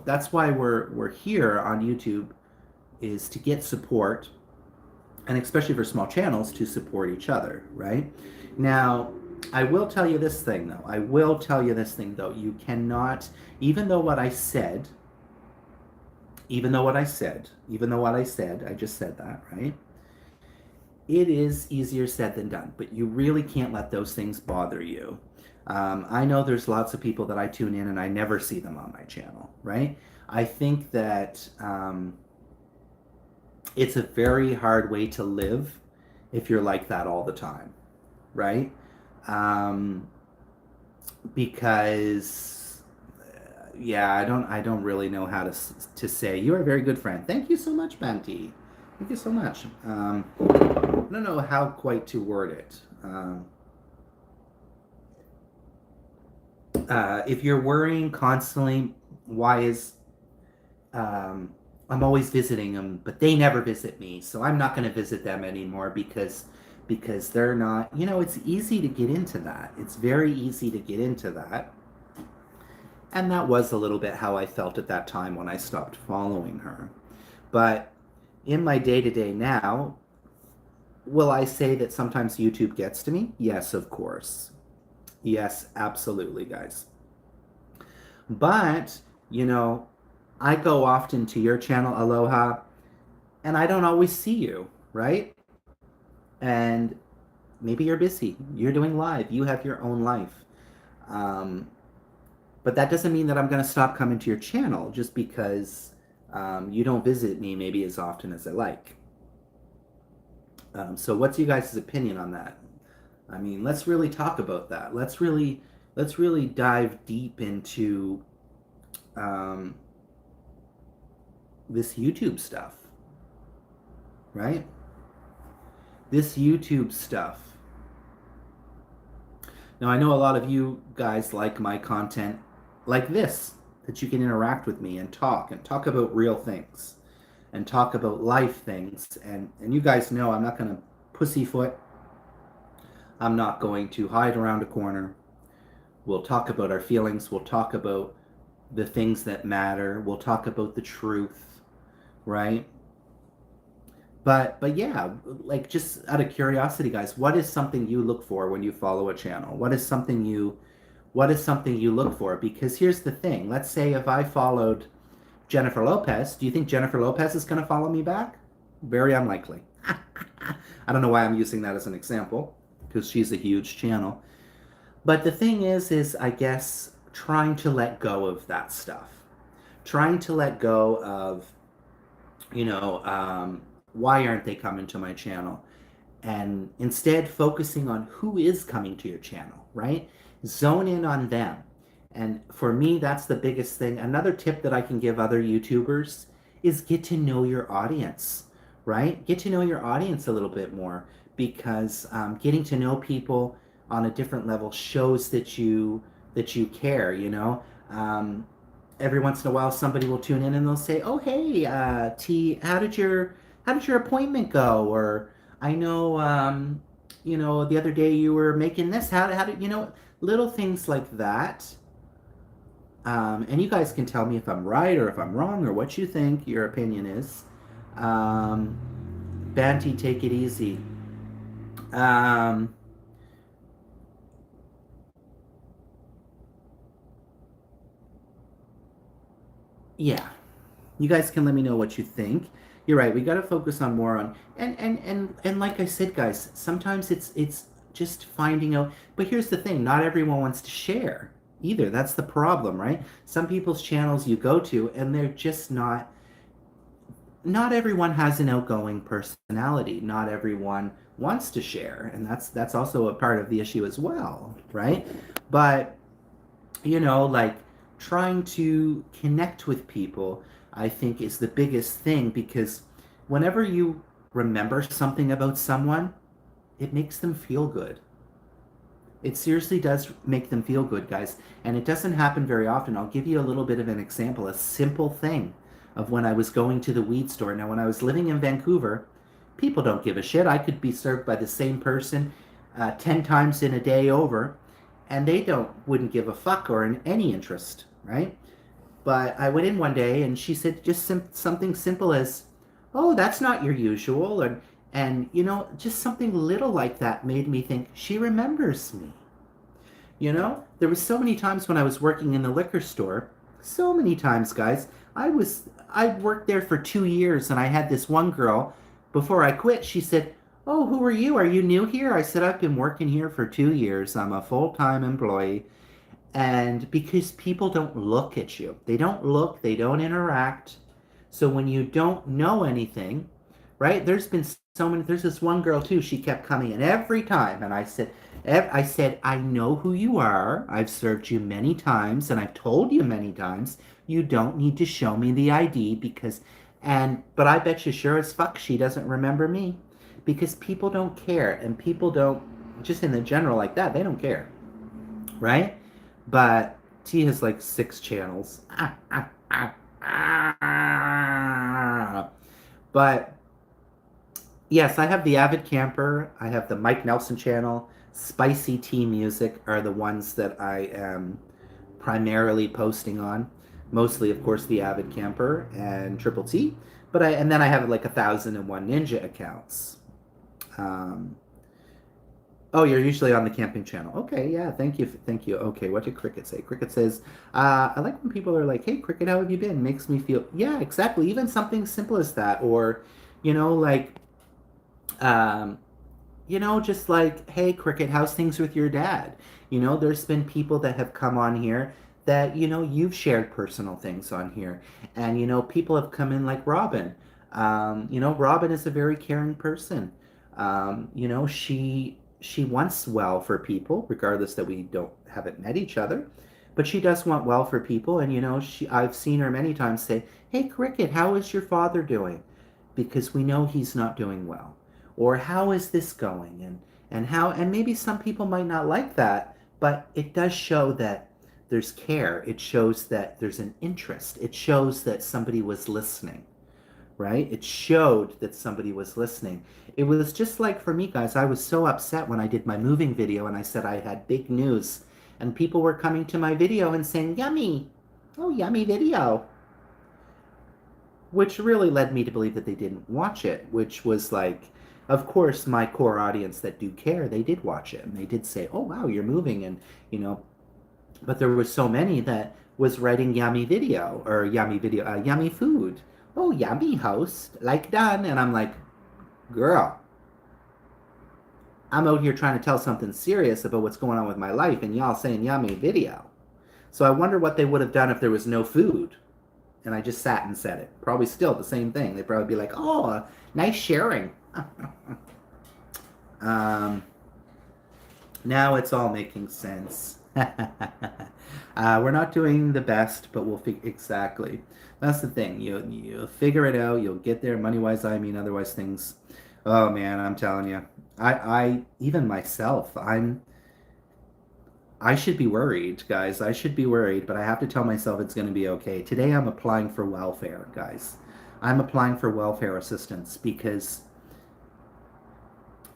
that's why we're here on YouTube is to get support and especially for small channels to support each other, right? Now, I will tell you this thing though. I will tell you this thing though. You cannot, even though what I said, I just said that, right? It is easier said than done, but you really can't let those things bother you. I know there's lots of people that I tune in and I never see them on my channel, right? I think that it's a very hard way to live if you're like that all the time, right? Um, because yeah, I don't really know how to say. You're a very good friend. Thank you so much, Banty. Thank you so much. I don't know how quite to word it. If you're worrying constantly, why is I'm always visiting them, but they never visit me, so I'm not going to visit them anymore because they're not. It's easy to get into that. It's very easy to get into that. And that was a little bit how I felt at that time when I stopped following her. But in my day to day now, will I say that sometimes YouTube gets to me? Yes, of course. Yes, absolutely, guys. But, I go often to your channel, Aloha, and I don't always see you, right? And maybe you're busy. You're doing live. You have your own life. Um, but that doesn't mean that I'm going to stop coming to your channel just because you don't visit me maybe as often as I like. So what's you guys' opinion on that? I mean, let's really talk about that. Let's really dive deep into um, this YouTube stuff, right? This YouTube stuff. Now, I know a lot of you guys like my content like this, that you can interact with me and talk about real things and talk about life things. And you guys know I'm not going to pussyfoot. I'm not going to hide around a corner. We'll talk about our feelings. We'll talk about the things that matter. We'll talk about the truth, right? But yeah, like just out of curiosity, guys, what is something you look for when you follow a channel? What is something you look for? Because here's the thing. Let's say if I followed Jennifer Lopez, do you think Jennifer Lopez is going to follow me back? Very unlikely. I don't know why I'm using that as an example because she's a huge channel. But the thing is I guess trying to let go of that stuff. Trying to let go of, why aren't they coming to my channel? And instead focusing on who is coming to your channel, right? Zone in on them. And for me, that's the biggest thing. Another tip that I can give other YouTubers is get to know your audience, right? Get to know your audience a little bit more because getting to know people on a different level shows that you care, every once in a while somebody will tune in and they'll say, "Oh, hey, T, how did your appointment go?" Or I know, the other day you were making this. How did little things like that. And you guys can tell me if I'm right or if I'm wrong or what you think your opinion is. Um, Banty, take it easy. Um, yeah, you guys can let me know what you think. You're right. We got to focus on more on and like I said, guys. Sometimes it's just finding out. But here's the thing: not everyone wants to share either. That's the problem, right? Some people's channels you go to, and they're just not. Not everyone has an outgoing personality. Not everyone wants to share, and that's also a part of the issue as well, right? But like trying to connect with people, I think is the biggest thing because whenever you remember something about someone, it makes them feel good. It seriously does make them feel good, guys. And it doesn't happen very often. I'll give you a little bit of an example, a simple thing of when I was going to the weed store. Now, when I was living in Vancouver, people don't give a shit. I could be served by the same person 10 times in a day over, and they wouldn't give a fuck or any interest, right? But I went in one day and she said just something simple as, "Oh, that's not your usual," and just something little like that made me think she remembers me. There was so many times when I was working in the liquor store, so many times, guys. I worked there for 2 years, and I had this one girl. Before I quit, she said, "Oh, who are you? Are you new here?" I said, "I've been working here for 2 years. I'm a full-time employee." And because people don't look at you, they don't look, they don't interact. So when you don't know anything, right? There's this one girl too. She kept coming in every time, and I said, "I know who you are. I've served you many times, and I've told you many times you don't need to show me the ID but I bet you sure as fuck she doesn't remember me, because people don't care, and people don't just in the general like that. They don't care, right? But T has like 6 channels. But yes, I have the Avid Camper. I have the Mike Nelson channel. Spicy Tea Music are the ones that I am primarily posting on. Mostly, of course, the Avid Camper and Triple T. And then I have like 1,001 Ninja accounts. Um, Oh, you're usually on the camping channel. Okay, yeah, thank you, thank you. Okay, what did Cricket say? Cricket says, I like when people are like, "Hey, Cricket, how have you been?" Makes me feel, yeah, exactly. Even something simple as that, or, like, um, just like, "Hey, Cricket, how's things with your dad?" There's been people that have come on here that, you've shared personal things on here. And, people have come in like Robin. Robin is a very caring person. She wants well for people, regardless that we don't haven't met each other. But she does want well for people, and I've seen her many times say, "Hey, Cricket, how is your father doing?" Because we know he's not doing well. Or how is this going? And maybe some people might not like that, but it does show that there's care. It shows that there's an interest. It shows that somebody was listening, right? It showed that somebody was listening. It was just like for me, guys, I was so upset when I did my moving video and I said I had big news, and people were coming to my video and saying, "Yummy. Oh, yummy video." Which really led me to believe that they didn't watch it, which was like, of course, my core audience that do care, they did watch it and they did say, "Oh, wow, you're moving." And, but there were so many that was writing yummy video or yummy food. "Oh, yummy host, like done." And I'm like, "Girl, I'm out here trying to tell something serious about what's going on with my life, and y'all saying yummy video." So I wonder what they would have done if there was no food and I just sat and said it. Probably still the same thing. They'd probably be like, "Oh, nice sharing." um, Now it's all making sense. We're not doing the best, but we'll figure exactly. That's the thing. You'll figure it out. You'll get there. Money wise, I mean, otherwise things. Oh man, I'm telling you. I even myself, I should be worried, guys. I should be worried, but I have to tell myself it's going to be okay. Today I'm applying for welfare, guys. I'm applying for welfare assistance because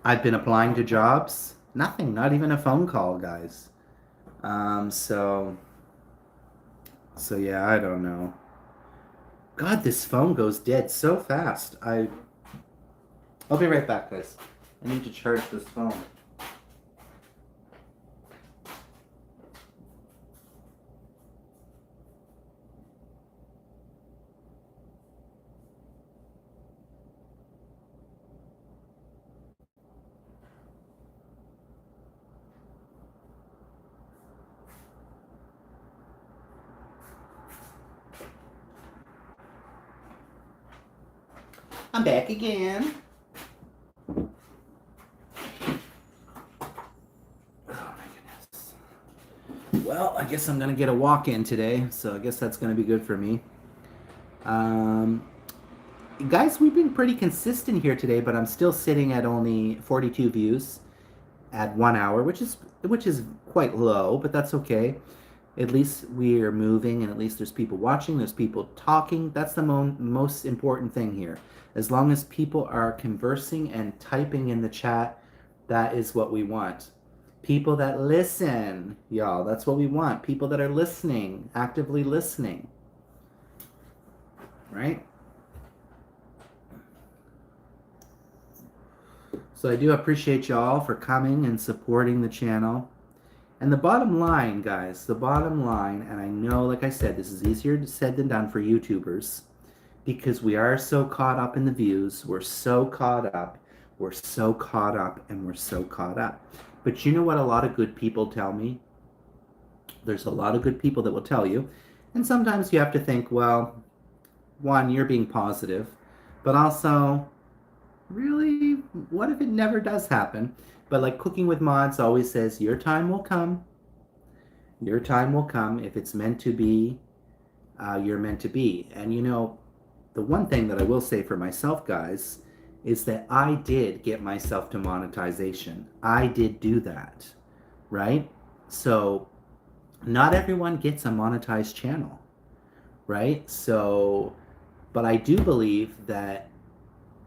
I've been applying to jobs. Nothing, not even a phone call, guys. Um, so, so yeah, I don't know. God, this phone goes dead so fast. I'll be right back, guys. I need to charge this phone. I'm back again. Oh my goodness. Well, I guess I'm gonna get a walk in today, so I guess that's gonna be good for me. Um, Guys, we've been pretty consistent here today, but I'm still sitting at only 42 views. at 1 hour, which is quite low, but that's okay. At least we are moving, and at least there's people watching, there's people talking. That's the most important thing here. As long as people are conversing and typing in the chat, that is what we want. People that listen, y'all, that's what we want. People that are listening, actively listening, right? So I do appreciate y'all for coming and supporting the channel. And the bottom line, guys, the bottom line, and I know, like I said, this is easier said than done for YouTubers because we are so caught up in the views. We're so caught up. We're so caught up, and we're so caught up. But you know what a lot of good people tell me? There's a lot of good people that will tell you. And sometimes you have to think, well, one, you're being positive, but also, really, what if it never does happen? But like Cooking with Mods always says, your time will come. Your time will come. If it's meant to be, you're meant to be. And you know, the one thing that I will say for myself, guys, is that I did get myself to monetization. I did do that, right? So not everyone gets a monetized channel, right? So, but I do believe that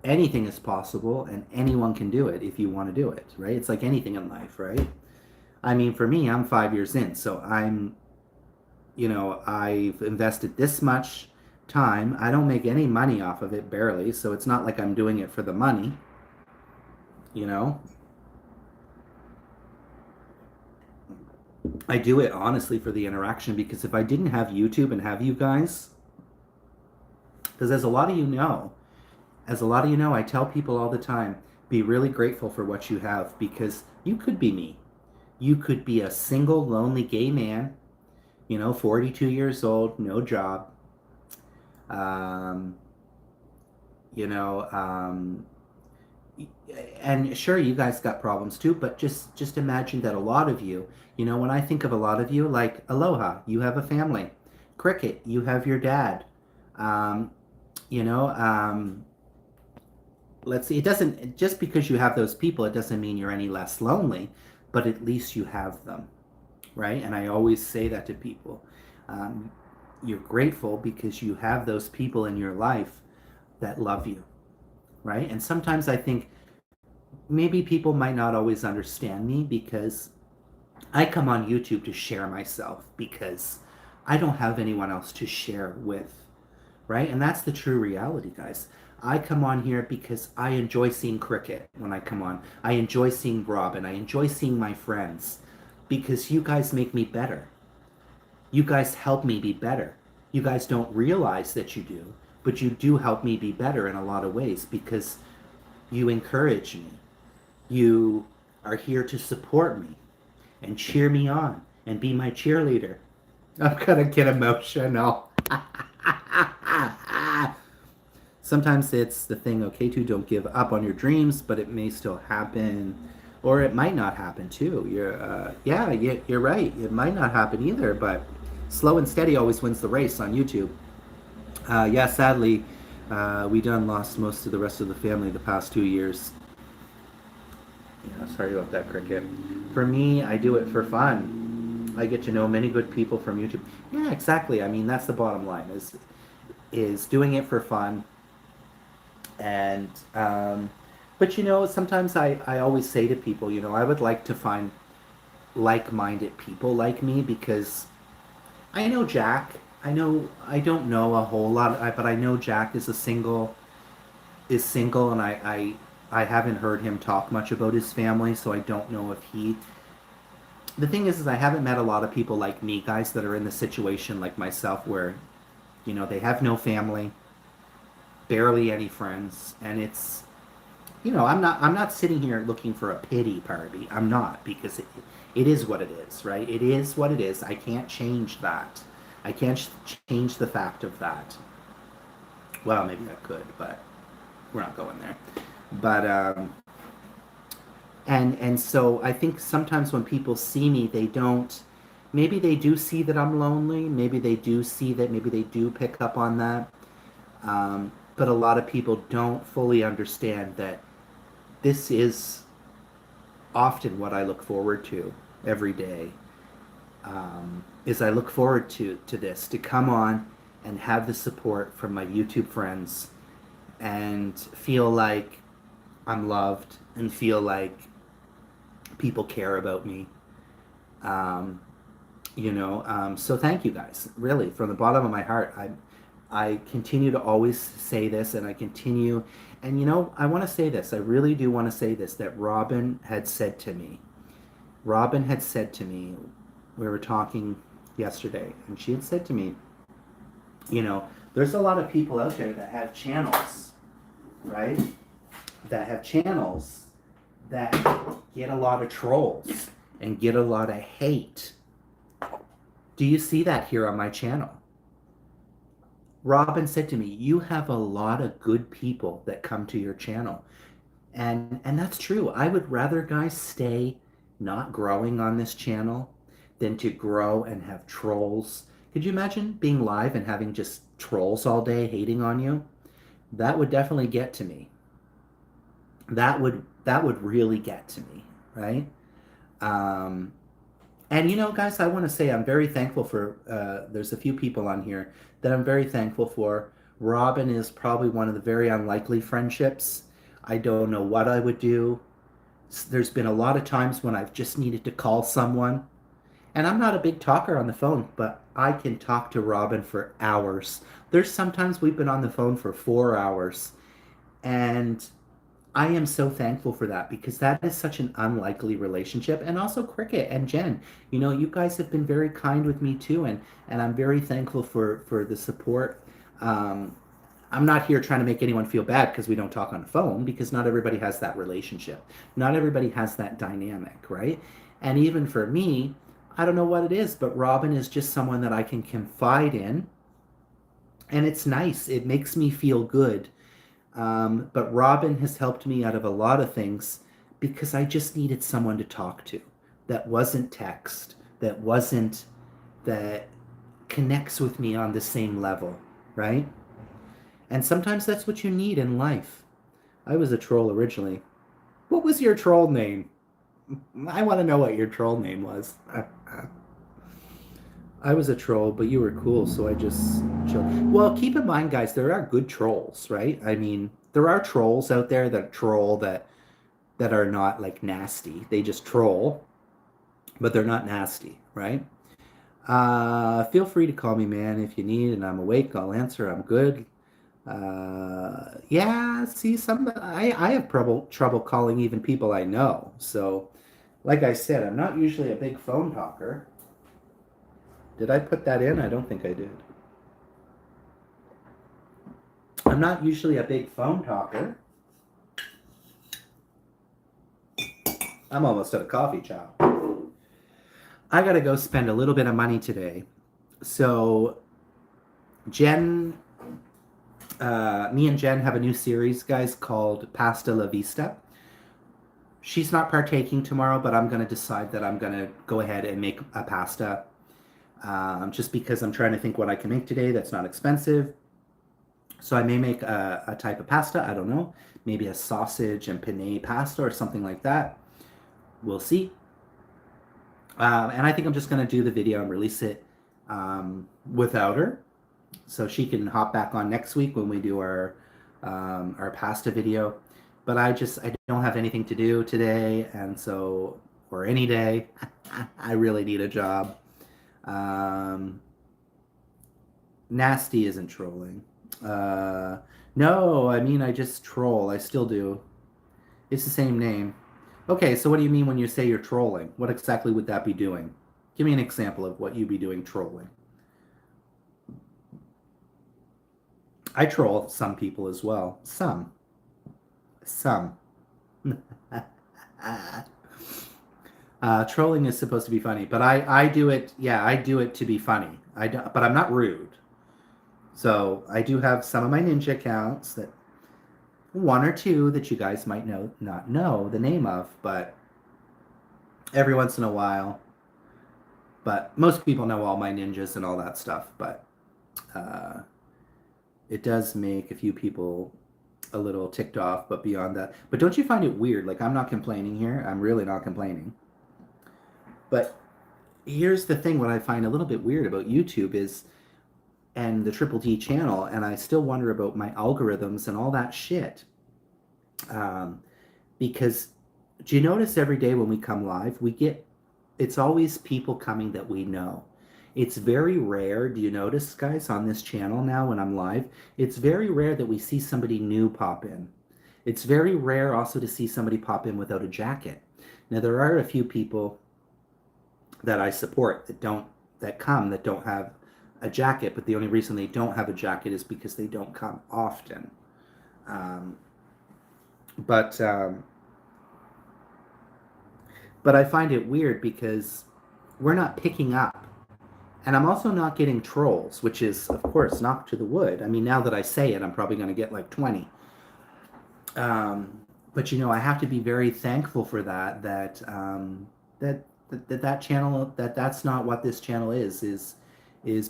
anything is possible and anyone can do it if you want to do it, right? It's like anything in life, right? I mean, for me, I'm 5 years in, so I've invested this much time. I don't make any money off of it, barely, so it's not like I'm doing it for the money, you know? I do it honestly for the interaction because if I didn't have YouTube and have you guys, because as a lot of you know, I tell people all the time, be really grateful for what you have because you could be me. You could be a single, lonely gay man, 42 years old, no job. Um, you know, and sure, you guys got problems too, but just imagine that a lot of you, when I think of a lot of you, like Aloha, you have a family. Cricket, you have your dad. Um, you know, let's see, it doesn't, just because you have those people, it doesn't mean you're any less lonely, but at least you have them, right? And I always say that to people. You're grateful because you have those people in your life that love you, right? And sometimes I think maybe people might not always understand me because I come on YouTube to share myself because I don't have anyone else to share with, right? And that's the true reality, guys. I come on here because I enjoy seeing Cricket when I come on. I enjoy seeing Robin. I enjoy seeing my friends because you guys make me better. You guys help me be better. You guys don't realize that you do, but you do help me be better in a lot of ways because you encourage me. You are here to support me and cheer me on and be my cheerleader. I'm gonna get emotional. Sometimes it's the thing, okay, too, don't give up on your dreams, but it may still happen, or it might not happen too. You're right. It might not happen either, but slow and steady always wins the race on YouTube. Sadly, we done lost most of the rest of the family the past 2 years. Yeah, sorry about that, Cricket. For me, I do it for fun. I get to know many good people from YouTube. Yeah, exactly. I mean, that's the bottom line, is doing it for fun. And but sometimes I always say to people, I would like to find like-minded people like me because I know Jack. I don't know a whole lot, but I know Jack is single, and I haven't heard him talk much about his family, so I don't know if he. The thing is I haven't met a lot of people like me, guys, that are in the situation like myself where, they have no family, barely any friends, and it's, I'm not sitting here looking for a pity party. I'm not, because it is what it is, right? It is what it is. I can't change that. I can't change the fact of that. Well, maybe I could, but we're not going there. But and so I think sometimes when people see me, they don't. Maybe they do see that I'm lonely. Maybe they do see that. Maybe they do pick up on that. But a lot of people don't fully understand that this is often what I look forward to every day, is I look forward to this, to come on and have the support from my YouTube friends and feel like I'm loved and feel like people care about me. Um, so thank you guys, really, from the bottom of my heart. I continue to always say this, and I continue, and I want to say this. I really do want to say this, that Robin had said to me. Robin had said to me, we were talking yesterday, and she had said to me, there's a lot of people out there that have channels, right? That have channels that get a lot of trolls and get a lot of hate. Do you see that here on my channel? Robin said to me, you have a lot of good people that come to your channel. And that's true. I would rather guys stay not growing on this channel than to grow and have trolls. Could you imagine being live and having just trolls all day hating on you? That would definitely get to me. That would really get to me, right? Um, and guys, I want to say I'm very thankful for. There's a few people on here that I'm very thankful for. Robin is probably one of the very unlikely friendships. I don't know what I would do. There's been a lot of times when I've just needed to call someone, and I'm not a big talker on the phone, but I can talk to Robin for hours. There's sometimes we've been on the phone for 4 hours, and I am so thankful for that because that is such an unlikely relationship. And also Cricket and Jen, you guys have been very kind with me too, and I'm very thankful for the support. Um, I'm not here trying to make anyone feel bad because we don't talk on the phone, because not everybody has that relationship. Not everybody has that dynamic, right? And even for me, I don't know what it is, but Robin is just someone that I can confide in, and it's nice. It makes me feel good. But Robin has helped me out of a lot of things because I just needed someone to talk to that wasn't text, that connects with me on the same level, right? And sometimes that's what you need in life. I was a troll originally. What was your troll name? I want to know what your troll name was. I was a troll, but you were cool, so I just chilled. Well, keep in mind, guys, there are good trolls, right? I mean, there are trolls out there that troll that are not like nasty. They just troll, but they're not nasty, right? Feel free to call me, man, if you need, and I'm awake. I'll answer. I'm good. Yeah. See, I have trouble calling even people I know. So, like I said, I'm not usually a big phone talker. Did I put that in? I don't think I did. I'm not usually a big phone talker. I'm almost at a coffee shop. I gotta go spend a little bit of money today. So, Jen, me and Jen have a new series, guys, called Pasta La Vista. She's not partaking tomorrow, but I'm gonna decide that I'm gonna go ahead and make a pasta. Just because I'm trying to think what I can make today that's not expensive. So I may make a type of pasta. I don't know. Maybe a sausage and penne pasta or something like that. We'll see. And I think I'm just going to do the video and release it without her. So she can hop back on next week when we do our pasta video. But I don't have anything to do today. And so, or any day, I really need a job. Nasty isn't trolling. No, I mean, I just troll. I still do. It's the same name. Okay, so what do you mean when you say you're trolling? What exactly would that be doing? Give me an example of what you'd be doing trolling. I troll some people as well. Some. Trolling is supposed to be funny, but I do it. Yeah, I do it to be funny. But I'm not rude. So I do have some of my ninja accounts, that one or two that you guys might not know the name of, but every once in a while. But most people know all my ninjas and all that stuff. But it does make a few people a little ticked off, but beyond that. But don't you find it weird? Like, I'm not complaining here. I'm really not complaining. But here's the thing: what I find a little bit weird about YouTube is, and the Triple T channel, and I still wonder about my algorithms and all that shit. Um, because do you notice every day when we come live, it's always people coming that we know. It's very rare, do you notice, guys, on this channel now when I'm live? It's very rare that we see somebody new pop in. It's very rare also to see somebody pop in without a jacket. Now, there are a few people that I support that come that don't have a jacket, but the only reason they don't have a jacket is because they don't come often. Um, but um, but I find it weird because we're not picking up. And I'm also not getting trolls, which is, of course, knock to the wood. I mean, now that I say it, I'm probably going to get like 20. But I have to be very thankful for that. That channel, that's not what this channel is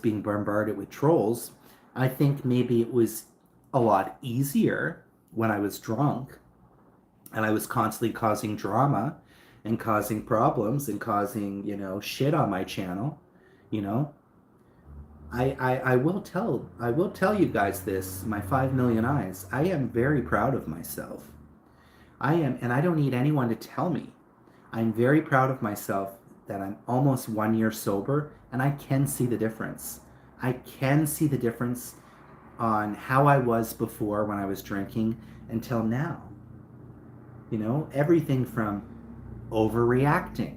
being bombarded with trolls. I think maybe it was a lot easier when I was drunk, and I was constantly causing drama and causing problems and causing shit on my channel. You know, I will tell you guys this, my 5 million eyes. I am very proud of myself. I am, and I don't need anyone to tell me. I'm very proud of myself that I'm almost 1 year sober, and I can see the difference. I can see the difference on how I was before when I was drinking until now. Everything from overreacting.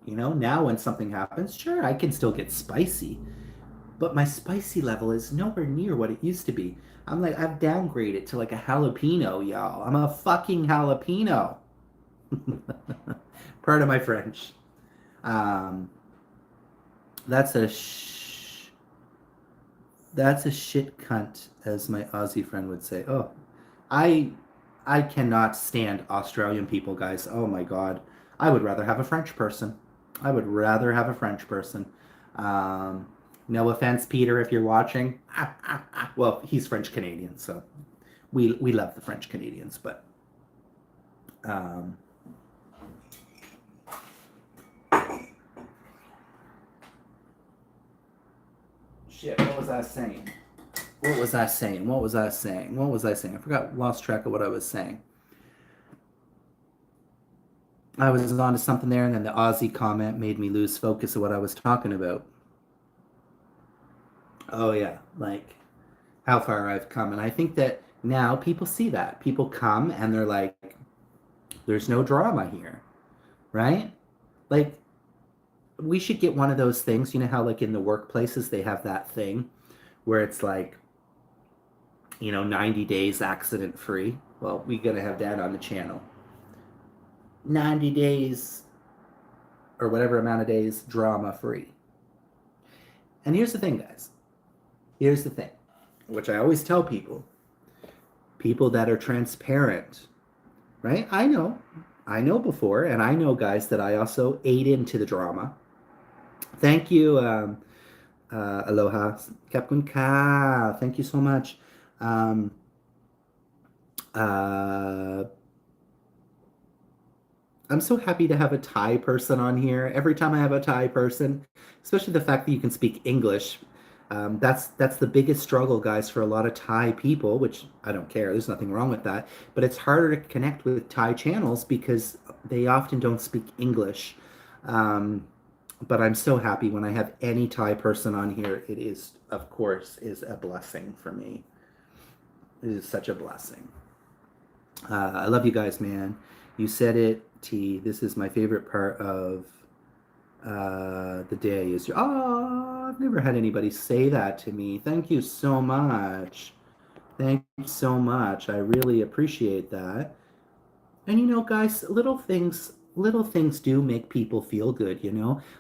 Now when something happens, sure, I can still get spicy, but my spicy level is nowhere near what it used to be. I've downgraded to like a jalapeno, y'all. I'm a fucking jalapeno. Pardon my French. Um, that's a that's a shit cunt, as my Aussie friend would say. Oh, I I cannot stand Australian people, guys. Oh my god, I would rather have a French person. I would rather have a French person. Um, no offense, Peter, if you're watching. Well, he's French Canadian, so we love the French Canadians, but um, shit. What was I saying? What was I saying? What was I saying? What was I saying? I forgot, lost track of what I was saying. I was on to something there, and then the Aussie comment made me lose focus of what I was talking about. Oh yeah, like how far I've come, and I think that now people see that. People come and they're like, "There's no drama here," right? Like we should get one of those things. You know how like in the workplaces they have that thing where it's like 90 days accident free. Well, we gotta have that on the channel. 90 days or whatever amount of days drama free. And here's the thing, guys. Here's the thing, which I always tell people that are transparent, right? I know before, and I know, guys, that I also ate into the drama. Thank you, Aloha, Captain Ka. Thank you so much. Um, uh, I'm so happy to have a Thai person on here. Every time I have a Thai person, especially the fact that you can speak English, that's the biggest struggle, guys, for a lot of Thai people, which I don't care. There's nothing wrong with that. But it's harder to connect with Thai channels because they often don't speak English. Um, but I'm so happy when I have any Thai person on here. It is, of course, is a blessing for me. It is such a blessing. I love you guys, man. You said it, T. This is my favorite part of the day. I've never had anybody say that to me. Thank you so much. Thank you so much. I really appreciate that. And guys, little things do make people feel good.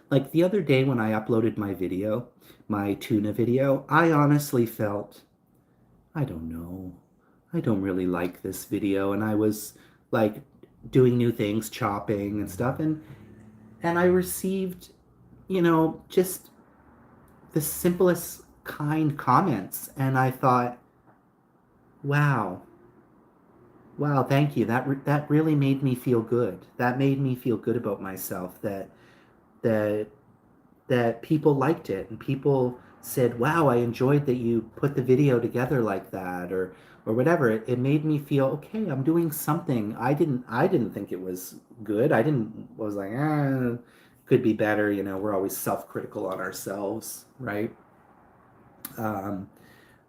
Like the other day when I uploaded my video, my tuna video, I honestly felt, I don't know. I don't really like this video, and I was like doing new things, chopping and stuff, and I received, just the simplest kind comments, and I thought, Wow. Wow, thank you. That really made me feel good. That made me feel good about myself that that people liked it and people said, "Wow, I enjoyed that you put the video together like that," or whatever. It made me feel okay. I'm doing something. I didn't think it was good. I was like, could be better. You know, we're always self-critical on ourselves, right? Um,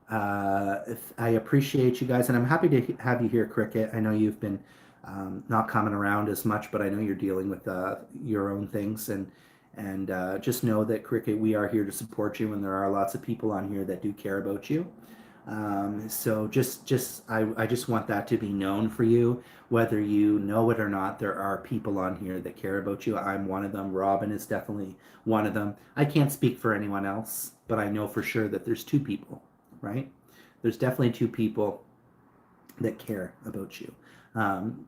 I appreciate you guys, and I'm happy to have you here, Cricket. I know you've been not coming around as much, but I know you're dealing with your own things, and just know that, Cricket, we are here to support you, and there are lots of people on here that do care about you. So I just want that to be known for you, whether you know it or not. There are people on here that care about you. I'm one of them. Robin is definitely one of them. I can't speak for anyone else, but I know for sure that there's two people, right? There's definitely two people that care about you. Um,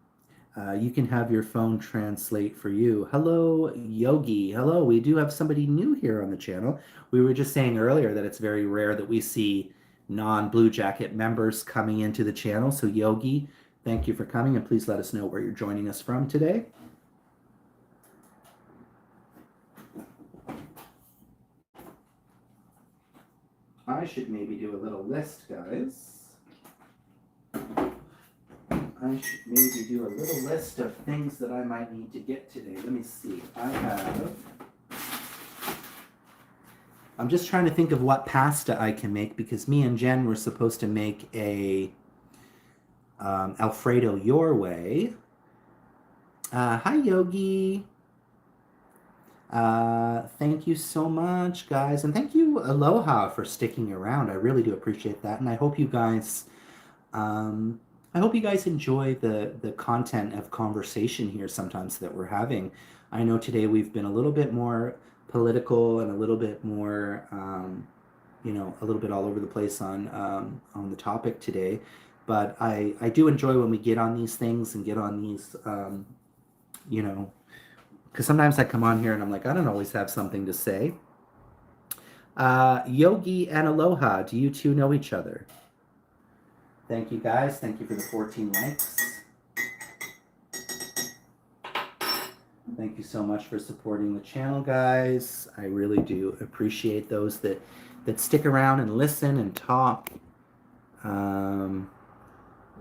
you can have your phone translate for you. Hello, Yogi. Hello, we do have somebody new here on the channel. We were just saying earlier that it's very rare that we see non-Blue Jacket members coming into the channel. So, Yogi, thank you for coming, and please let us know where you're joining us from today. I should maybe do a little list, guys. I should maybe do a little list of things that I might need to get today. Let me see. I'm just trying to think of what pasta I can make because me and Jen were supposed to make a Alfredo your way. Hi, Yogi. Thank you so much, guys. And thank you, Aloha, for sticking around. I really do appreciate that. And um, I hope you guys enjoy the content of conversation here sometimes that we're having. I know today we've been a little bit more political and a little bit more, a little bit all over the place on the topic today. But I do enjoy when we get on these things and get on these, you know, because sometimes I come on here and I'm like, I don't always have something to say. Yogi and Aloha, do you two know each other? Thank you, guys. Thank you for the 14 likes. Thank you so much for supporting the channel, guys. I really do appreciate those that stick around and listen and talk.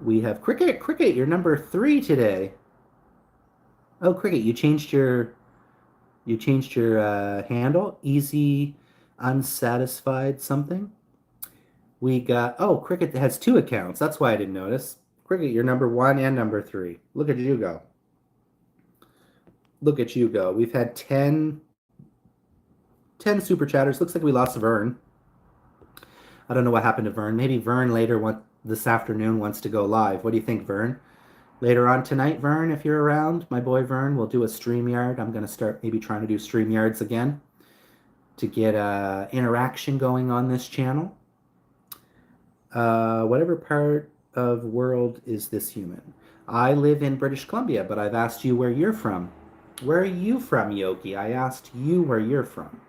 We have Cricket. Cricket, you're number 3 today. Oh, Cricket, you changed your handle. Easy, unsatisfied something. We got Cricket has 2 accounts. That's why I didn't notice. Cricket, you're number 1 and number 3. Look at you go. Look at you go. We've had 10 super chatters. Looks like we lost Vern. I don't know what happened to Vern. Maybe Vern later this afternoon wants to go live. What do you think, Vern? Later on tonight, Vern, if you're around, my boy Vern, we'll do a StreamYard. I'm going to start maybe trying to do StreamYards again to get interaction going on this channel. Whatever part of world is this human? I live in British Columbia, but I've asked you where you're from. Where are you from, Yogi? I asked you where you're from.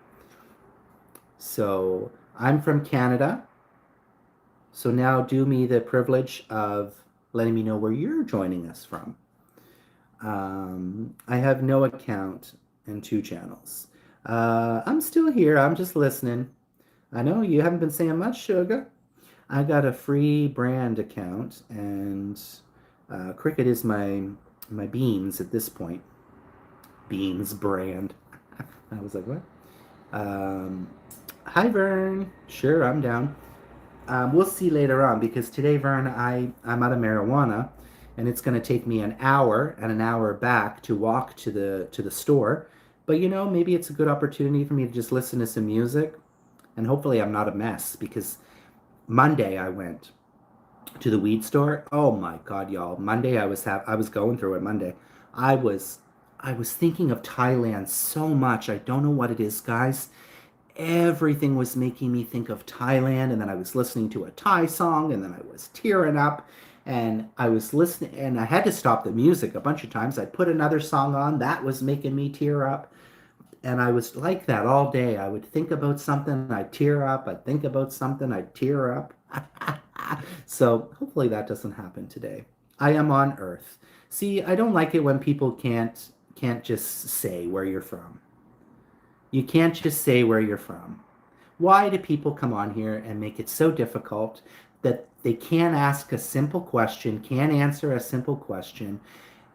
So I'm from Canada. So now do me the privilege of letting me know where you're joining us from. I have no account and 2 channels. I'm still here. I'm just listening. I know you haven't been saying much, Sugar. I got a free brand account, and Cricket is my beans at this point. Beans brand. I was like, what? Hi, Vern. Sure, I'm down. We'll see later on because today, Vern, I'm out of marijuana, and it's going to take me an hour and an hour back to walk to the store. But maybe it's a good opportunity for me to just listen to some music, and hopefully I'm not a mess because Monday I went to the weed store. Oh my God, y'all! Monday I was going through it. Monday, I was thinking of Thailand so much. I don't know what it is, guys. Everything was making me think of Thailand, and then I was listening to a Thai song, and then I was tearing up, and I was listening, and I had to stop the music a bunch of times. I put another song on that was making me tear up, and I was like that all day. I would think about something, I'd tear up. I'd think about something, I'd tear up. So hopefully that doesn't happen today. I am on Earth. See, I don't like it when people can't just say where you're from. You can't just say where you're from. Why do people come on here and make it so difficult that they can't ask a simple question, can't answer a simple question?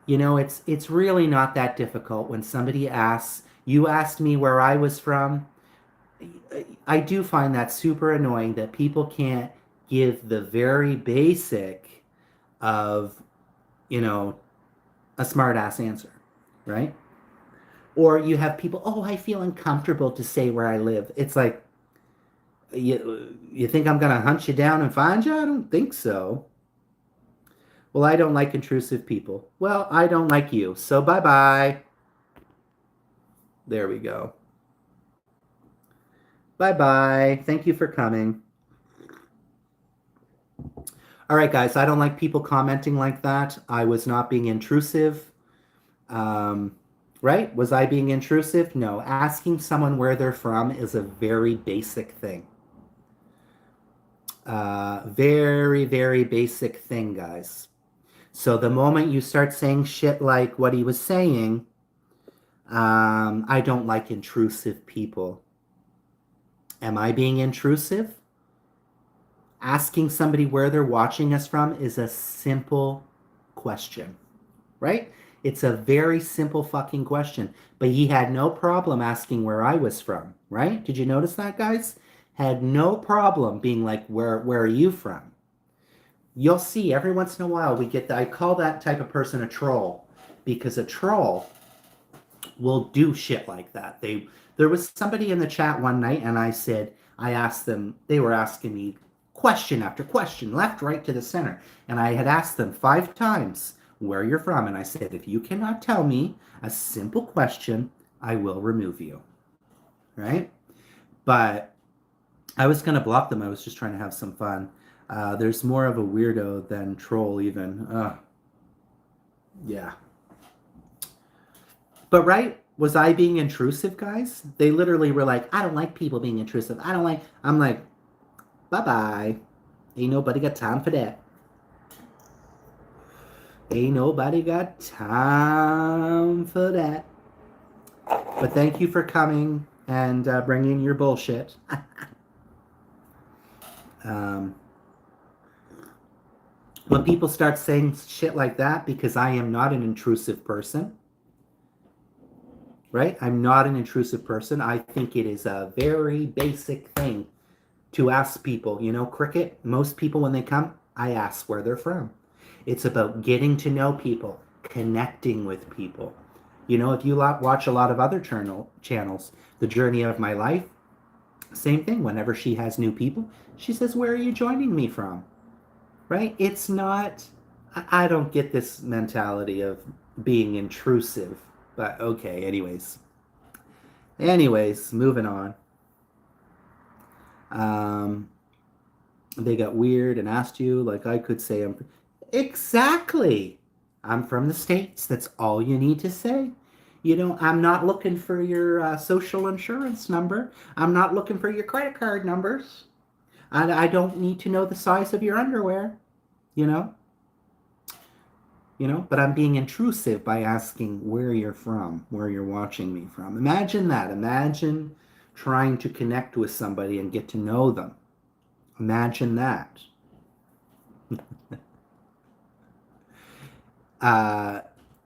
You know, it's really not that difficult when somebody asks, you asked me where I was from. I do find that super annoying that people can't give the very basic of, you know, a smart ass answer, right? Or you have people, oh, I feel uncomfortable to say where I live. It's like, you think I'm gonna hunt you down and find you? I don't think so. Well, I don't like intrusive people. Well, I don't like you. So bye bye. There we go. Bye bye. Thank you for coming. All right, guys. I don't like people commenting like that. I was not being intrusive. Um, right? Was I being intrusive? No. Asking someone where they're from is a very basic thing. Very, very basic thing, guys. So the moment you start saying shit like what he was saying, I don't like intrusive people. Am I being intrusive? Asking somebody where they're watching us from is a simple question, right? It's a very simple fucking question. But he had no problem asking where I was from, right? Did you notice that, guys? Had no problem being like, where are you from? You'll see every once in a while we get I call that type of person a troll because a troll will do shit like that. There was somebody in the chat one night and I asked them, they were asking me question after question, left, right to the center. And I had asked them 5 times where you're from. And I said, if you cannot tell me a simple question, I will remove you. Right? But I was going to block them. I was just trying to have some fun. There's more of a weirdo than troll, even. Yeah. But right, was I being intrusive, guys? They literally were like, I don't like people being intrusive. I don't like. I'm like, bye bye. Ain't nobody got time for that. Ain't nobody got time for that. But thank you for coming and bringing your bullshit. um, when people start saying shit like that, because I am not an intrusive person, right? I'm not an intrusive person. I think it is a very basic thing to ask people, cricket, most people when they come, I ask where they're from. It's about getting to know people, connecting with people. If you watch a lot of other channels, The Journey of My Life, same thing. Whenever she has new people, she says, where are you joining me from? Right? It's not, I don't get this mentality of being intrusive, but okay, anyways. Moving on. They got weird and asked you, like I could say, exactly. I'm from the States. That's all you need to say. I'm not looking for your social insurance number. I'm not looking for your credit card numbers. I don't need to know the size of your underwear, you know? But I'm being intrusive by asking where you're from, where you're watching me from. Imagine that. Imagine trying to connect with somebody and get to know them. Imagine that.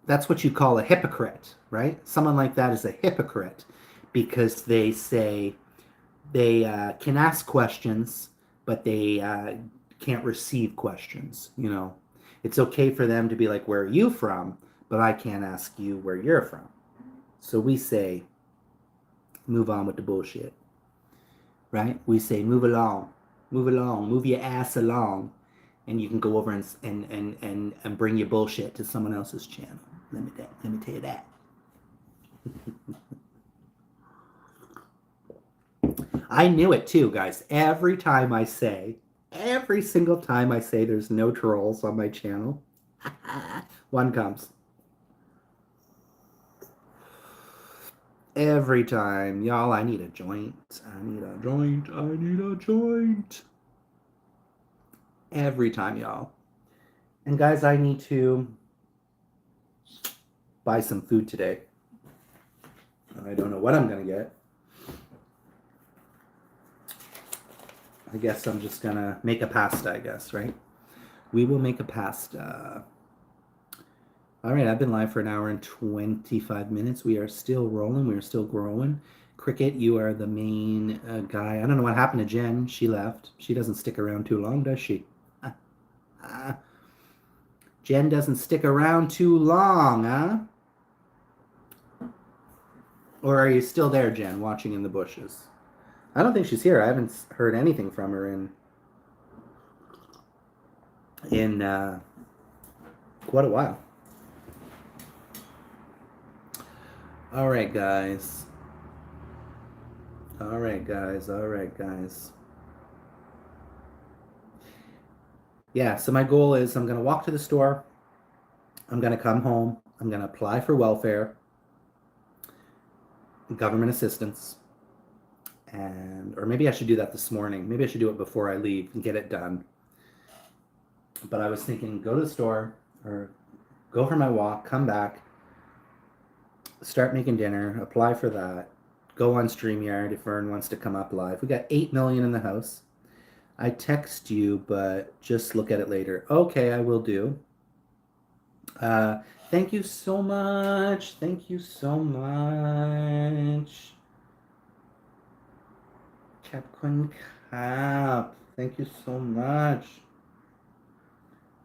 That's what you call a hypocrite, right? Someone like that is a hypocrite because they say they can ask questions, but they can't receive questions. It's okay for them to be like, where are you from? But I can't ask you where you're from. So we say, move on with the bullshit, right? We say, move along, move your ass along. And you can go over and bring your bullshit to someone else's channel. Let me tell you that. I knew it too, guys. Every single time I say there's no trolls on my channel, one comes. Every time. Y'all, I need a joint. I need a joint. Every time, y'all. And guys, I need to buy some food today. I don't know what I'm going to get. I guess I'm just going to make a pasta, I guess, right? We will make a pasta. All right, I've been live for an hour and 25 minutes. We are still rolling. We are still growing. Cricket, you are the main guy. I don't know what happened to Jen. She left. She doesn't stick around too long, does she? Jen doesn't stick around too long, huh? Or are you still there, Jen, watching in the bushes? I don't think she's here. I haven't heard anything from her in quite a while. All right, guys. All right, guys. All right, guys. Yeah, so my goal is I'm going to walk to the store. I'm going to come home. I'm going to apply for welfare, government assistance, or maybe I should do that this morning. Maybe I should do it before I leave and get it done. But I was thinking go to the store or go for my walk, come back, start making dinner, apply for that, go on StreamYard if Vern wants to come up live. We got 8 million in the house. I text you, but just look at it later. Okay, I will do. Thank you so much. Thank you so much. Capcoin Cap. Thank you so much.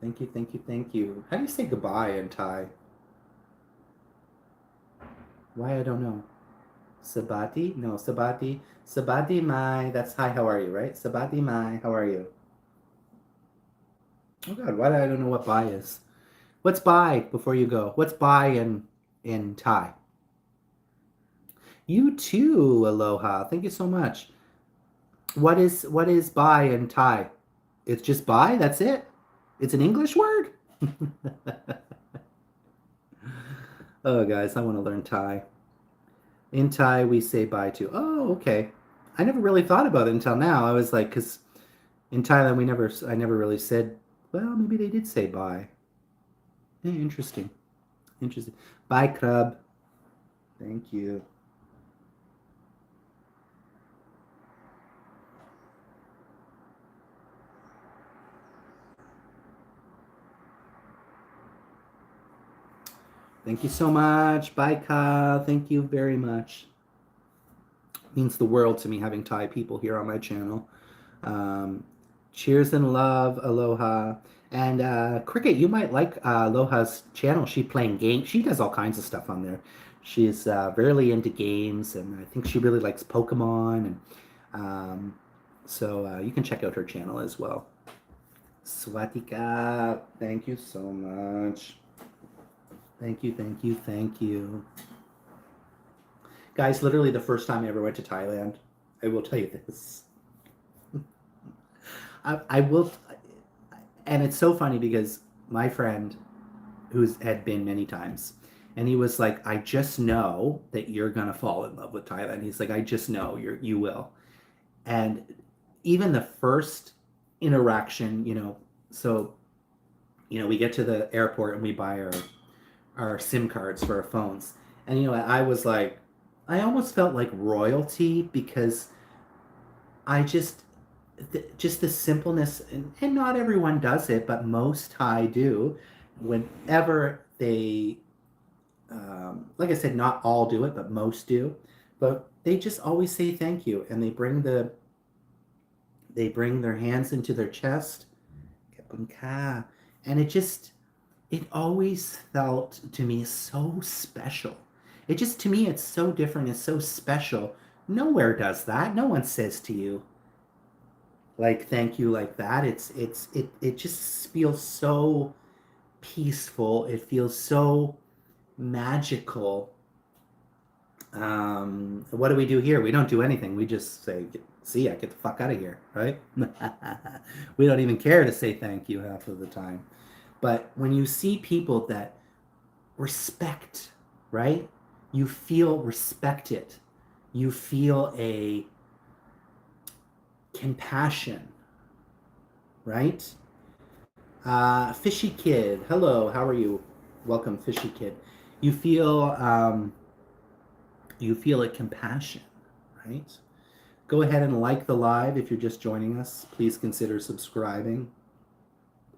Thank you, thank you, thank you. How do you say goodbye in Thai? Why, I don't know. Sabati? No, Sabati. Sabati Mai. That's hi, how are you, right? Sabati Mai, how are you? Oh God, why do I don't know what bye is? What's bye before you go? What's bye in Thai? You too, aloha. Thank you so much. What is bye in Thai? It's just bye, that's it? It's an English word? Oh guys, I want to learn Thai. In Thai, we say bye to. Oh, okay. I never really thought about it until now. I was like, because in Thailand, I never really said, well, maybe they did say bye. Yeah, interesting. Interesting. Bye, Krub. Thank you. Thank you so much. Bye, Ka. Thank you very much. It means the world to me having Thai people here on my channel. Um, cheers and love, aloha. And Cricket, you might like Aloha's channel. She playing games. She does all kinds of stuff on there. She's very into games, and I think she really likes Pokemon. And so you can check out her channel as well. Swatika, thank you so much. Thank you, thank you, thank you. Guys, literally the first time I ever went to Thailand, I will tell you this. I will, and it's so funny because my friend, who's had been many times, and he was like, "I just know that you're gonna fall in love with Thailand." He's like, "I just know you will." And even the first interaction, so we get to the airport and we buy our SIM cards for our phones, and I was like, I almost felt like royalty because I just the simpleness, and not everyone does it, but most Thai do. Whenever they, like I said, not all do it, but most do. But they just always say thank you, and they bring their hands into their chest, and it always felt to me so special. It just to me it's so different. It's so special. Nowhere does that. No one says to you, like thank you like that. It just feels so peaceful. It feels so magical. What do we do here? We don't do anything. We just say, see ya, get the fuck out of here, right? We don't even care to say thank you half of the time. But when you see people that respect, right? You feel respected. You feel a compassion, right? Fishy Kid, hello, how are you? Welcome, Fishy Kid. You feel you feel a compassion, right? Go ahead and like the live if you're just joining us. Please consider subscribing.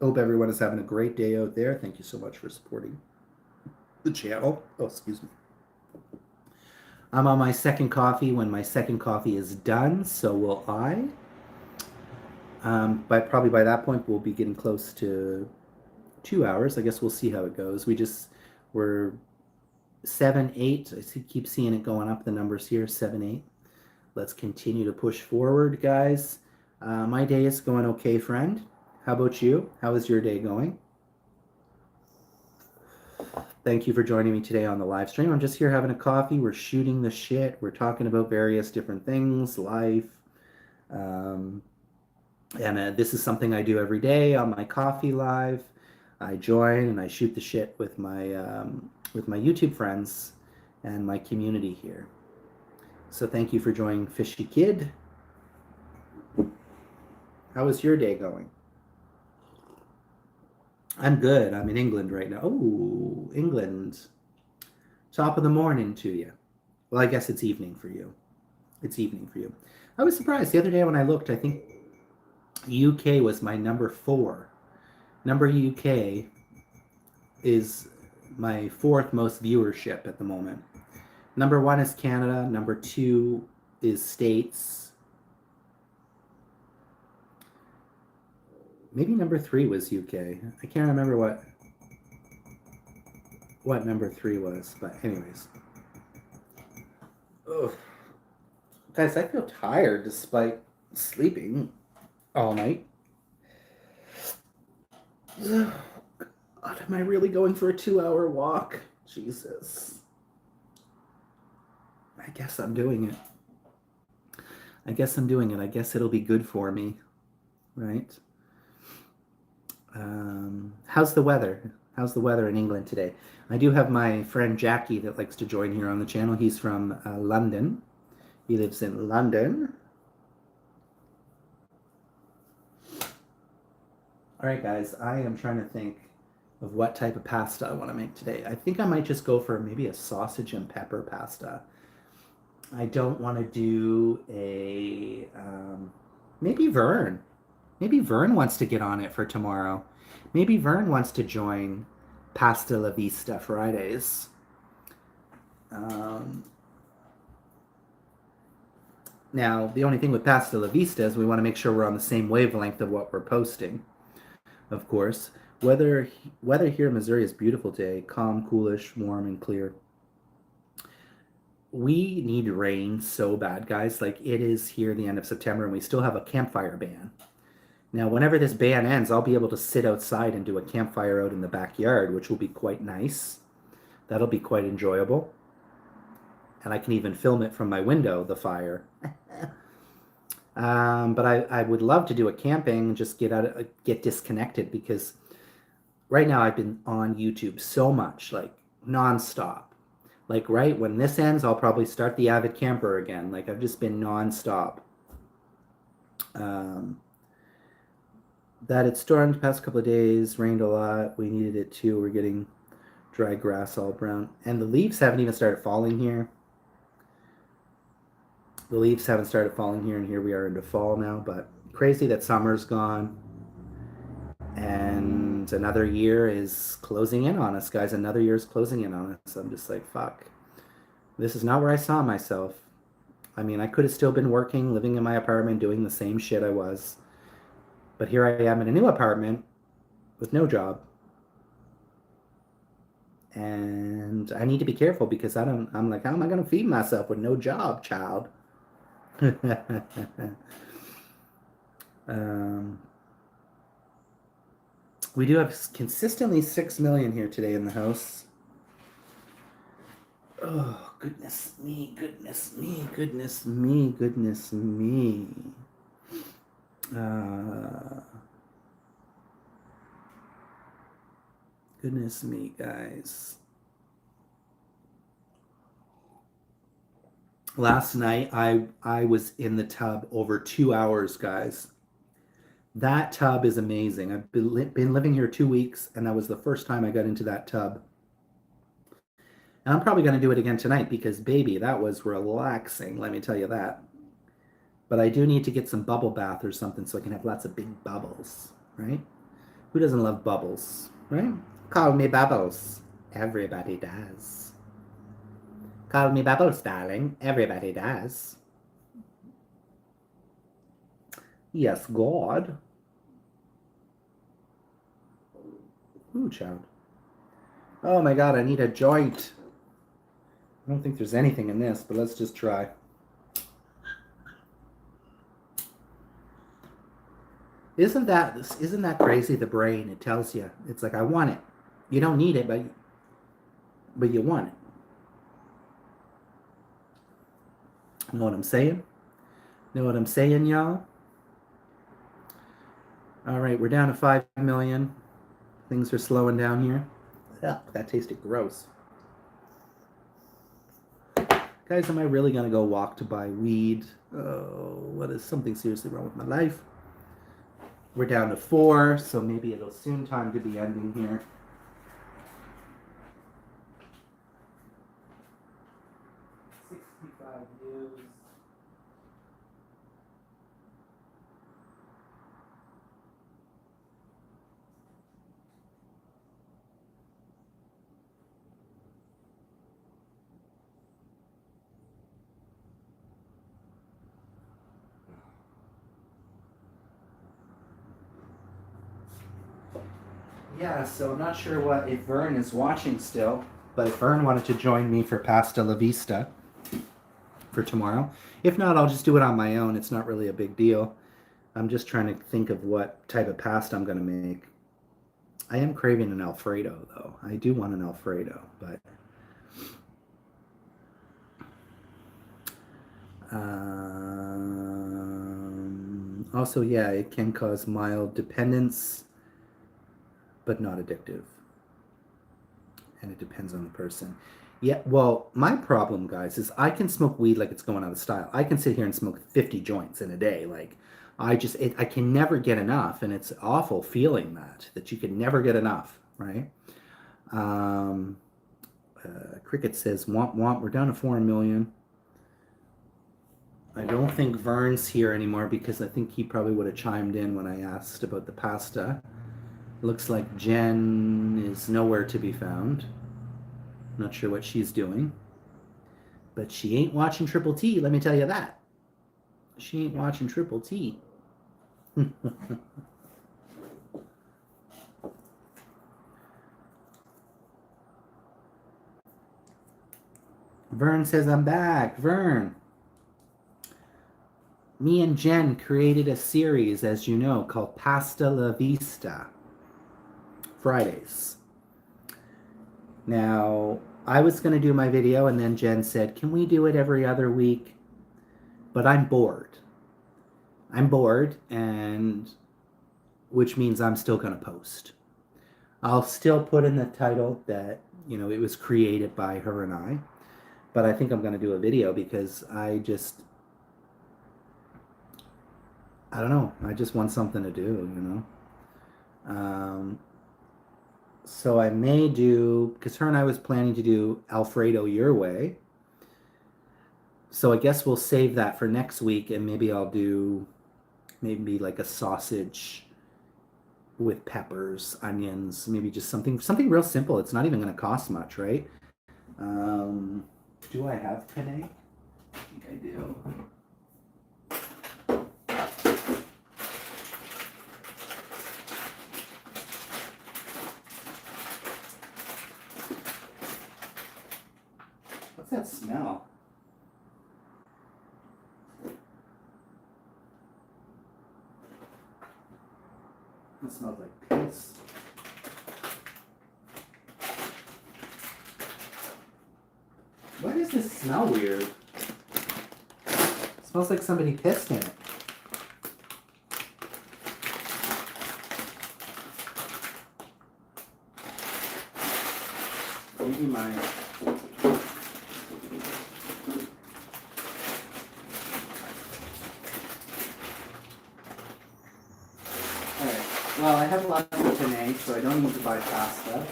Hope everyone is having a great day out there. Thank you so much for supporting the channel. Oh, excuse me. I'm on my second coffee. When my second coffee is done, so will I. But probably by that point, we'll be getting close to 2 hours. I guess we'll see how it goes. We're 7, 8. Keep seeing it going up. The numbers here 7, 8. Let's continue to push forward, guys. My day is going okay, friend. How about you? How is your day going? Thank you for joining me today on the live stream. I'm just here having a coffee. We're shooting the shit. We're talking about various different things, life. And this is something I do every day on my coffee live. I join and I shoot the shit with my YouTube friends and my community here. So thank you for joining, Fishy Kid. How is your day going? I'm good. I'm in England right now. Oh, England. Top of the morning to you. Well, I guess it's evening for you. It's evening for you. I was surprised the other day when I looked. I think UK was my number 4. Number UK is my 4th most viewership at the moment. Number 1 is Canada. Number 2 is States. Maybe number 3 was UK. I can't remember what number 3 was, but anyways. Ugh. Guys, I feel tired despite sleeping all night. God, am I really going for a 2-hour walk? Jesus. I guess I'm doing it. I guess it'll be good for me, right? How's the weather? How's the weather in England today? I do have my friend Jackie that likes to join here on the channel. He's from London. He lives in London. All right, guys, I am trying to think of what type of pasta I want to make today. I think I might just go for maybe a sausage and pepper pasta. I don't want to do a maybe Vern. Maybe Vern wants to get on it for tomorrow. Maybe Vern wants to join Pasta La Vista Fridays. Now, the only thing with Pasta La Vista is we want to make sure we're on the same wavelength of what we're posting, of course. Weather here in Missouri is beautiful today. Calm, coolish, warm, and clear. We need rain so bad, guys. Like, it is here the end of September, and we still have a campfire ban. Now, whenever this ban ends, I'll be able to sit outside and do a campfire out in the backyard, which will be quite nice. That'll be quite enjoyable. And I can even film it from my window, the fire. But I would love to do a camping, just get disconnected, because right now I've been on YouTube so much, like nonstop. Like right when this ends, I'll probably start the Avid Camper again. Like I've just been nonstop. That it stormed the past couple of days, rained a lot. We needed it too. We're getting dry grass all brown. And the leaves haven't even started falling here. The leaves haven't started falling here, and here we are into fall now. But crazy that summer's gone. And another year is closing in on us, guys. Another year is closing in on us. I'm just like, fuck. This is not where I saw myself. I mean, I could have still been working, living in my apartment, doing the same shit I was. But here I am in a new apartment with no job. And I need to be careful because I'm like, how am I going to feed myself with no job, child? We do have consistently 6 million here today in the house. Oh, goodness me, goodness me, goodness me, goodness me. Goodness me, guys. Last night, I was in the tub over 2 hours, guys. That tub is amazing. I've been living here 2 weeks, and that was the first time I got into that tub. And I'm probably going to do it again tonight because, baby, that was relaxing, let me tell you that. But I do need to get some bubble bath or something so I can have lots of big bubbles, right? Who doesn't love bubbles, right? Call me Bubbles. Everybody does. Call me Bubbles, darling. Everybody does. Yes, God. Ooh, child. Oh my God, I need a joint. I don't think there's anything in this, but let's just try. Isn't that crazy? The brain, it tells you. It's like, I want it. You don't need it, but you want it. Know what I'm saying? Know what I'm saying, y'all? All right, we're down to 5 million. Things are slowing down here. Ugh, that tasted gross. Guys, am I really going to go walk to buy weed? Oh, what is something seriously wrong with my life? We're down to 4, so maybe it'll soon time to be ending here. Yeah, so I'm not sure if Vern is watching still, but if Vern wanted to join me for Pasta La Vista for tomorrow. If not, I'll just do it on my own. It's not really a big deal. I'm just trying to think of what type of pasta I'm going to make. I am craving an Alfredo, though. I do want an Alfredo, but... also, yeah, it can cause mild dependence, but not addictive. And it depends on the person. Yeah, well, my problem, guys, is I can smoke weed like it's going out of style. I can sit here and smoke 50 joints in a day. Like, I can never get enough, and it's awful feeling that you can never get enough, right? Um, Cricket says, womp womp, we're down to 4 million. I don't think Vern's here anymore because I think he probably would have chimed in when I asked about the pasta. Looks like Jen is nowhere to be found. Not sure what she's doing. But she ain't watching Triple T, let me tell you that. She ain't watching Triple T. Vern says, I'm back. Vern. Me and Jen created a series, as you know, called Pasta La Vista. Fridays. Now, I was going to do my video, and then Jen said, can we do it every other week? But I'm bored. I'm bored, and which means I'm still going to post. I'll still put in the title that, it was created by her and I. But I think I'm going to do a video because I don't know. I just want something to do, So I may do, because her and I was planning to do Alfredo your way. So I guess we'll save that for next week, and maybe I'll do maybe like a sausage with peppers, onions, maybe just something real simple. It's not even going to cost much, right? Do I have penne? I think I do. What's that smell? It smells like piss. Why does this smell weird? It smells like somebody pissed in it. Maybe my... Well, I have lots of penne, so I don't need to buy pasta.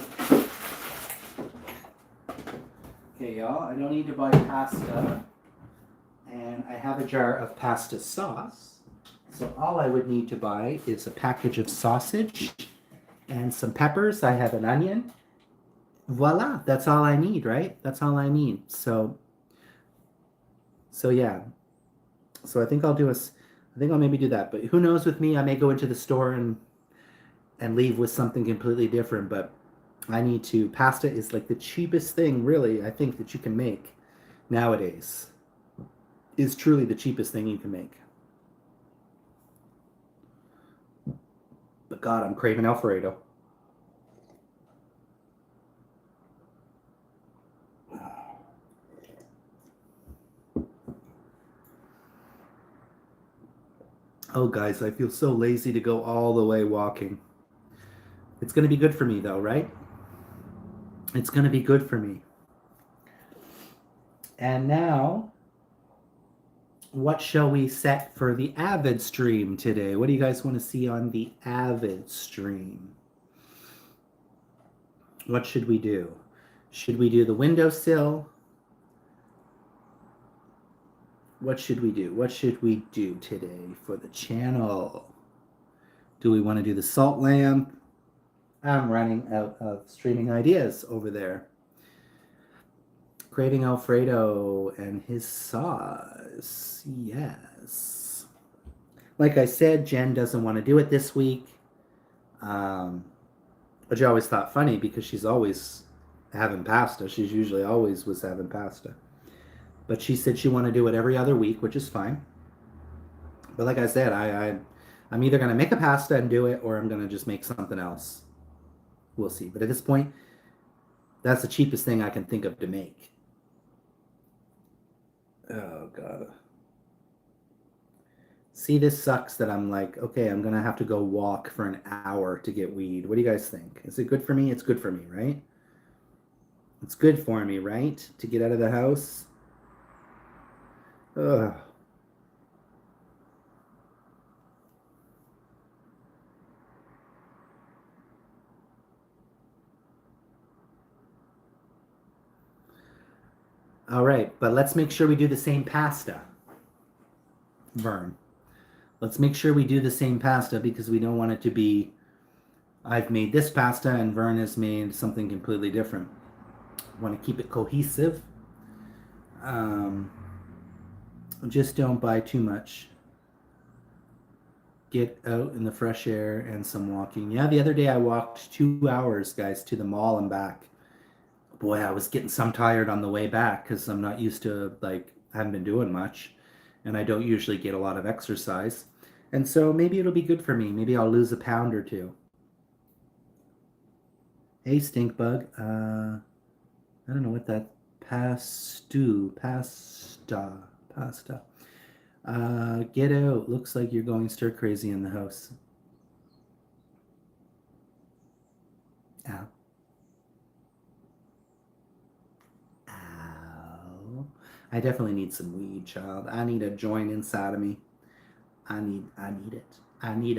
Okay, y'all, I don't need to buy pasta. And I have a jar of pasta sauce. So all I would need to buy is a package of sausage and some peppers. I have an onion. Voila, that's all I need, right? That's all I need. So yeah. So I think I'll maybe do that. But who knows with me, I may go into the store and leave with something completely different, but pasta is like the cheapest thing really I think that you can make nowadays. Is truly the cheapest thing you can make. But God, I'm craving Alfredo. Oh, guys, I feel so lazy to go all the way walking. It's going to be good for me, though, right? It's going to be good for me. And now, what shall we set for the Avid stream today? What do you guys want to see on the Avid stream? What should we do? Should we do the windowsill? What should we do? What should we do today for the channel? Do we want to do the salt lamp? I'm running out of streaming ideas over there. Craving Alfredo and his sauce. Yes. Like I said, Jen doesn't want to do it this week. Which I always thought funny because she's always having pasta. She's usually always was having pasta. But she said she wanted to do it every other week, which is fine. But like I said, I'm either going to make a pasta and do it, or I'm going to just make something else. We'll see. But at this point, that's the cheapest thing I can think of to make. Oh, God. See, this sucks that I'm like, okay, I'm going to have to go walk for an hour to get weed. What do you guys think? Is it good for me? It's good for me, right? It's good for me, right? To get out of the house. Ugh. All right, but let's make sure we do the same pasta, Vern. Let's make sure we do the same pasta because we don't want it to be, I've made this pasta and Vern has made something completely different. Want to keep it cohesive. Just don't buy too much. Get out in the fresh air and some walking. Yeah, the other day I walked 2 hours, guys, to the mall and back. Boy, I was getting some tired on the way back because I'm not used to, I haven't been doing much. And I don't usually get a lot of exercise. And so maybe it'll be good for me. Maybe I'll lose a pound or two. Hey, stink bug. I don't know what that pasta. Get out. Looks like you're going stir crazy in the house. Ow. Ow. I definitely need some weed, child. I need a joint inside of me. I need it. I need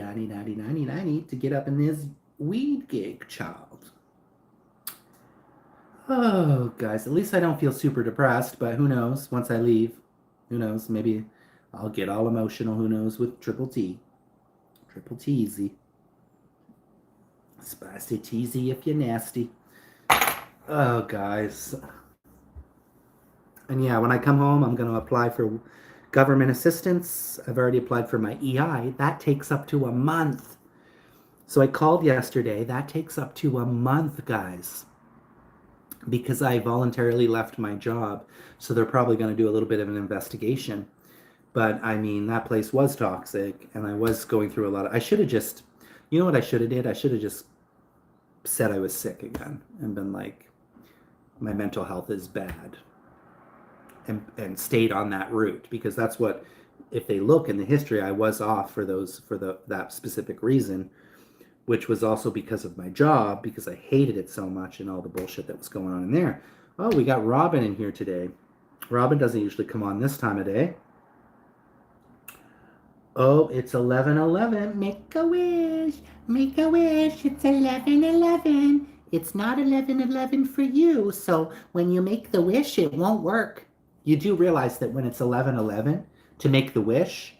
to get up in this weed gig, child. Oh, guys, at least I don't feel super depressed, but who knows? Once I leave, who knows? Maybe I'll get all emotional, who knows, with triple T. Triple Teasy. Spicy teasy if you're nasty. Oh, guys. And yeah, when I come home, I'm going to apply for government assistance. I've already applied for my EI. That takes up to a month. So I called yesterday. That takes up to a month, guys, because I voluntarily left my job. So they're probably going to do a little bit of an investigation. But I mean, that place was toxic and I was going through a lot of, I should have just, you know what I should have did? I should have just said I was sick again and been like, my mental health is bad. And stayed on that route, because that's what, if they look in the history, I was off for that specific reason, which was also because of my job, because I hated it so much and all the bullshit that was going on in there. Oh, we got Robin in here today. Robin doesn't usually come on this time of day. Oh, it's 11:11. Make a wish. Make a wish. It's 11:11. It's not 11:11 for you. So when you make the wish, it won't work. You do realize that when it's 11:11 to make the wish,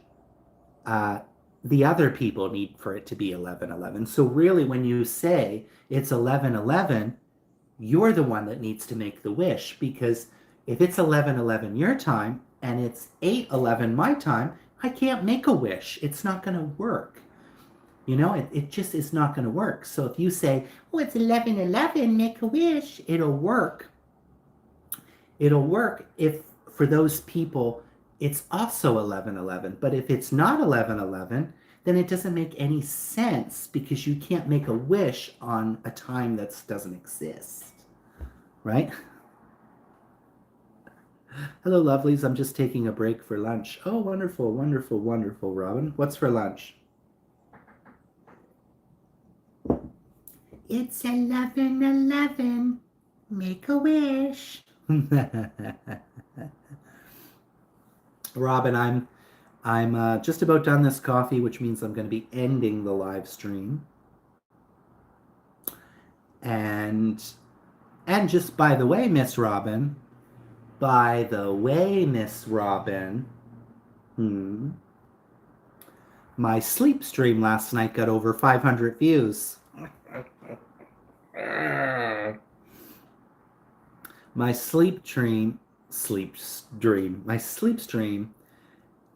uh, the other people need for it to be 11:11. So really, when you say it's 11:11, you're the one that needs to make the wish, because if it's 11:11 your time and it's 8:11 my time, I can't make a wish. It's not going to work. It just is not going to work. So if you say, oh, it's 11:11, make a wish, it'll work. It'll work if for those people it's also 11:11. But if it's not 11:11, then it doesn't make any sense, because you can't make a wish on a time that doesn't exist. Right? Hello, lovelies. I'm just taking a break for lunch. Oh, wonderful, wonderful, wonderful, Robin. What's for lunch? It's 11:11. Make a wish. Robin, I'm just about done this coffee, which means I'm going to be ending the live stream. And just by the way, Miss Robin, my sleep stream last night got over 500 views. My sleep stream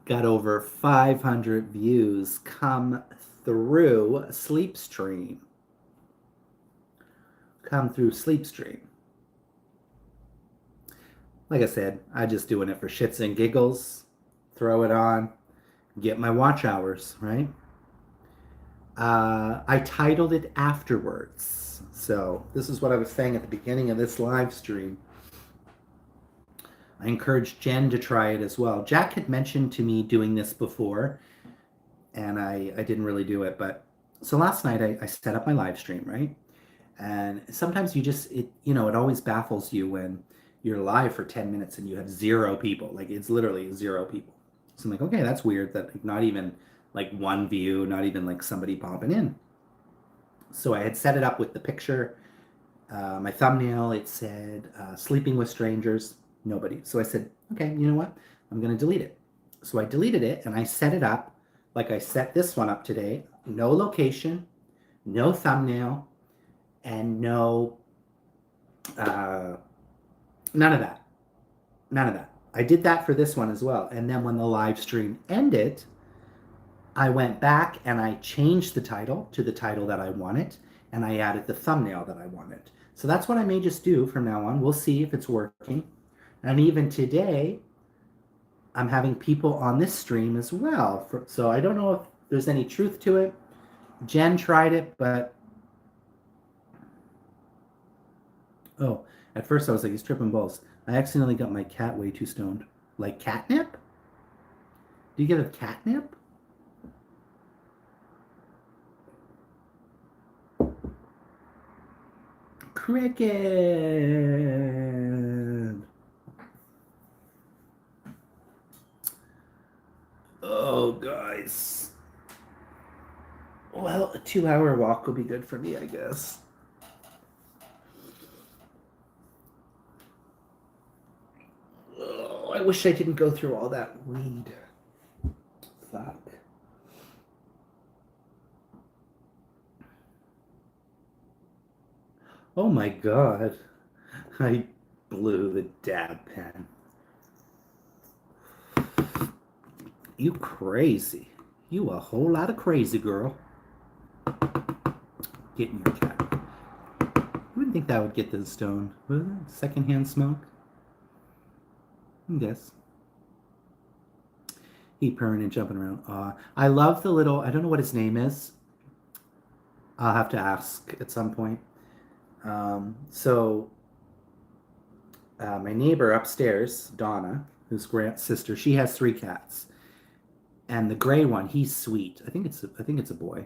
got over 500 views come through sleep stream. Like I said, I'm just doing it for shits and giggles. Throw it on, get my watch hours, right? I titled it afterwards. So this is what I was saying at the beginning of this live stream. I encouraged Jen to try it as well. Jack had mentioned to me doing this before, and I didn't really do it. But so last night I set up my live stream, right? And sometimes it always baffles you when you're live for 10 minutes and you have 0 people. Like, it's literally 0 people. So I'm like, okay, that's weird that not even like one view, not even like somebody popping in. So I had set it up with the picture. My thumbnail, it said sleeping with strangers, nobody. So I said, okay, you know what? I'm going to delete it. So I deleted it and I set it up like I set this one up today. No location, no thumbnail, and no, none of that. I did that for this one as well. And then when the live stream ended, I went back and I changed the title to the title that I wanted, and I added the thumbnail that I wanted. So that's what I may just do from now on. We'll see if it's working. And even today, I'm having people on this stream as well. So I don't know if there's any truth to it. Jen tried it, but oh, at first I was like, he's tripping balls. I accidentally got my cat way too stoned. Like catnip? Do you get a catnip? Cricket. Oh, guys. Well, a 2-hour walk will be good for me, I guess. Oh, I wish I didn't go through all that weed. Fuck. Oh my god. I blew the dab pen. You crazy. You a whole lot of crazy, girl. Get in your cat. You wouldn't think that would get the stone, would it? Secondhand smoke? Yes. He purring and jumping around. I love the little, I don't know what his name is. I'll have to ask at some point. My neighbor upstairs, Donna, who's Grant's sister, she has 3 cats. And the gray one, he's sweet. I think it's a boy.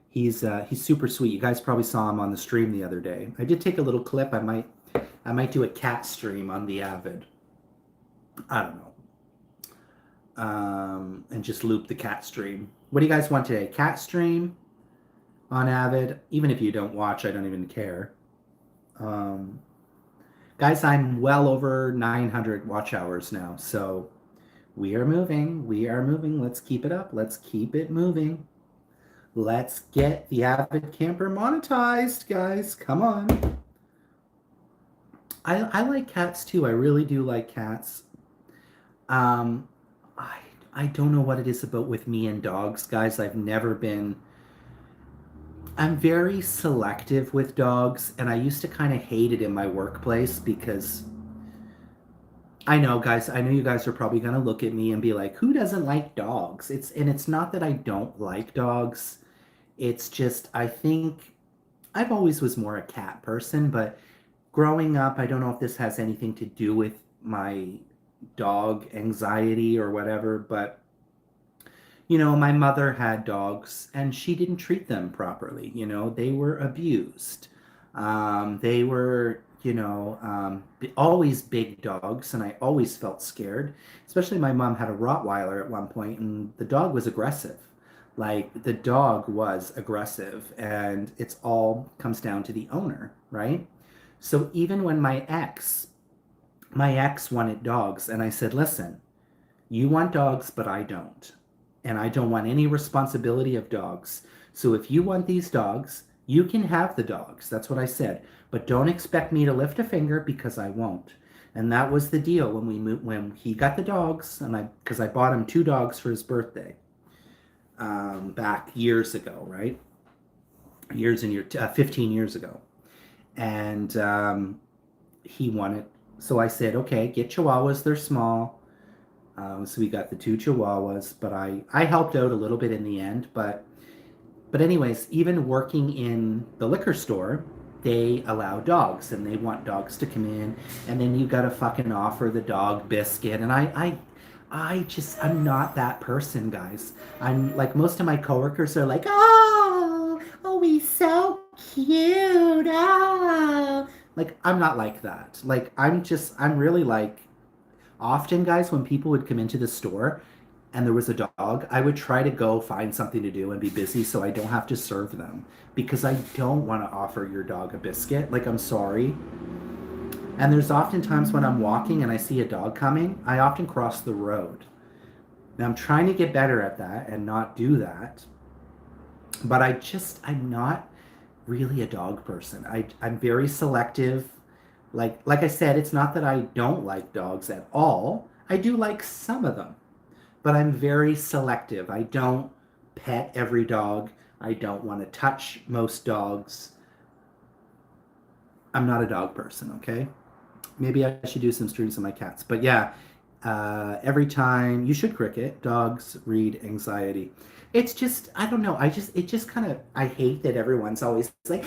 He's super sweet. You guys probably saw him on the stream the other day. I did take a little clip. I might do a cat stream on the Avid. I don't and just loop the cat stream. What do you guys want today? Cat stream on Avid? Even if you don't watch, I don't even care. Um, Guys, I'm well over 900 watch hours now, so we are moving. We are moving. Let's keep it up. Let's keep it moving. Let's get the Avid Camper monetized, guys. Come on. I like cats too. I really do like cats. Um, I I don't know what it is about with me and dogs, guys. I've never been. I'm very selective with dogs, and I used to kind of hate it in my workplace because I know, guys, I know you guys are probably going to look at me and be like, "Who doesn't like dogs?" It's not that I don't like dogs. It's just I think I've always was more a cat person, but growing up, I don't know if this has anything to do with my dog anxiety or whatever, but my mother had dogs and she didn't treat them properly. They were abused. They were, always big dogs, and I always felt scared. Especially my mom had a Rottweiler at one point, and the dog was aggressive. Like, the dog was aggressive, and it's all comes down to the owner, right? So even when my ex wanted dogs, and I said, listen, you want dogs, but I don't. And I don't want any responsibility of dogs. So if you want these dogs, you can have the dogs. That's what I said. But don't expect me to lift a finger because I won't. And that was the deal when we moved, when he got the dogs, and because I bought him 2 dogs for his birthday, back years ago, right? Years and years, 15 years ago. And he wanted, so I said, okay, get Chihuahuas. They're small. So we got the 2 Chihuahuas, but I helped out a little bit in the end. But anyways, even working in the liquor store, they allow dogs, and they want dogs to come in, and then you gotta fucking offer the dog biscuit. And I'm not that person, guys. I'm like, most of my coworkers are like, oh, he's so cute. Oh. Like, I'm not like that. Like, I'm really like, often, guys, when people would come into the store and there was a dog, I would try to go find something to do and be busy so I don't have to serve them, because I don't want to offer your dog a biscuit. Like, I'm sorry. And there's often times when I'm walking and I see a dog coming, I often cross the road. Now, I'm trying to get better at that and not do that. But I'm not really a dog person. I'm very selective. Like I said, it's not that I don't like dogs at all. I do like some of them, but I'm very selective. I don't pet every dog. I don't want to touch most dogs. I'm not a dog person, okay? Maybe I should do some streams on my cats. But yeah, every time you should cricket, dogs read anxiety. It's just, I don't know. It just kind of, I hate that everyone's always like,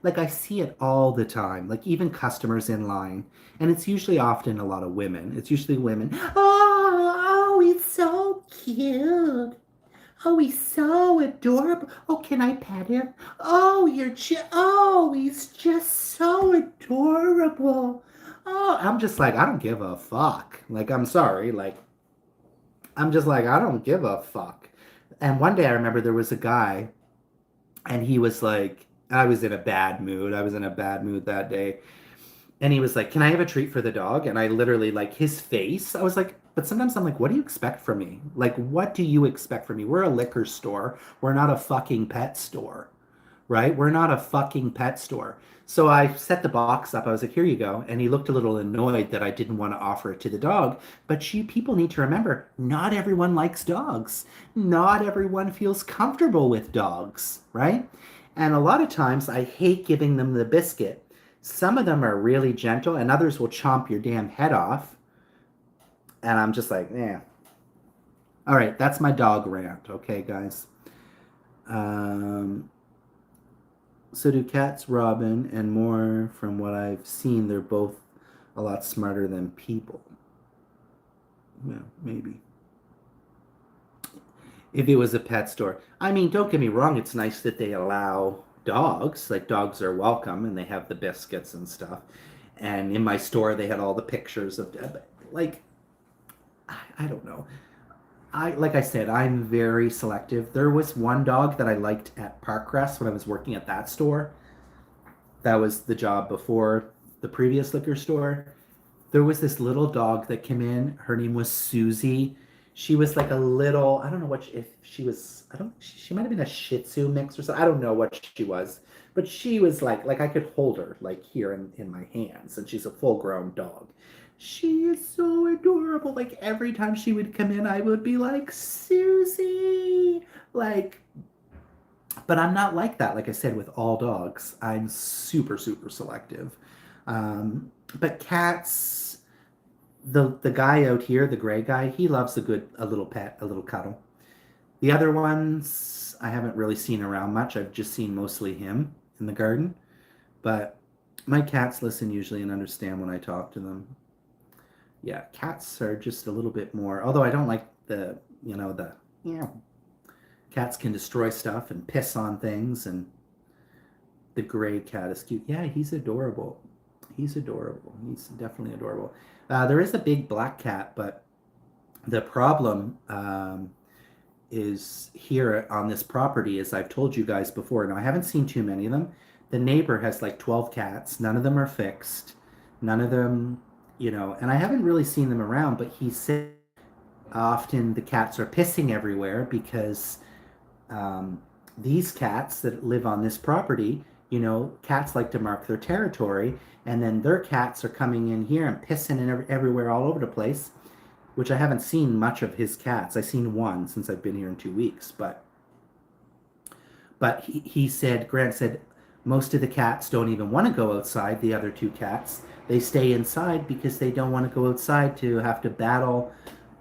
like I see it all the time. Like even customers in line. And it's usually often a lot of women. It's usually women. Oh, he's so cute. Oh, he's so adorable. Oh, can I pet him? Oh, he's just so adorable. Oh, I'm just like, I don't give a fuck. Like, I'm sorry. Like, I'm just like, I don't give a fuck. And one day I remember there was a guy, and he was like, I was in a bad mood. I was in a bad mood that day. And he was like, "Can I have a treat for the dog?" And I literally, like, his face, I was like, but sometimes I'm like, what do you expect from me? Like, what do you expect from me? We're a liquor store. We're not a fucking pet store, right? We're not a fucking pet store. So I set the box up. I was like, here you go. And he looked a little annoyed that I didn't want to offer it to the dog. But you people need to remember, not everyone likes dogs. Not everyone feels comfortable with dogs, right? And a lot of times I hate giving them the biscuit. Some of them are really gentle, and others will chomp your damn head off. And I'm just like, yeah. All right, that's my dog rant, okay, guys? Um, so do cats, Robin, and more from what I've seen, they're both a lot smarter than people. Well, maybe. If it was a pet store. I mean, don't get me wrong, it's nice that they allow dogs. Like, dogs are welcome, and they have the biscuits and stuff. And in my store, they had all the pictures of, like, I don't know. Like I said, I'm very selective. There was one dog that I liked at Parkcrest when I was working at that store. That was the job before the previous liquor store. There was this little dog that came in. Her name was Susie. She was like a little, I don't know what if she was, I don't, she might have been a Shih Tzu mix or something. I don't know what she was, but she was like I could hold her like here in my hands, and she's a full grown dog. She is so adorable. Like every time she would come in, I would be like, Susie, like, but I'm not like that. Like I said, with all dogs, I'm super, super selective. But cats, the guy out here, the gray guy, he loves a little pet, a little cuddle. The other ones I haven't really seen around much. I've just seen mostly him in the garden. But my cats listen usually and understand when I talk to them. Yeah, cats are just a little bit more. Although I don't like the yeah, cats can destroy stuff and piss on things, and the gray cat is cute. Yeah, he's adorable. He's adorable. He's definitely adorable. There is a big black cat, but the problem is here on this property, as I've told you guys before. Now, I haven't seen too many of them. The neighbor has like 12 cats. None of them are fixed. None of them, and I haven't really seen them around, but he said often the cats are pissing everywhere because um, these cats that live on this property, cats like to mark their territory, and then their cats are coming in here and pissing in everywhere all over the place, which I haven't seen much of his cats. I've seen one since I've been here in 2 weeks, but he said, Grant said, most of the cats don't even want to go outside, the other two cats. They stay inside because they don't want to go outside to have to battle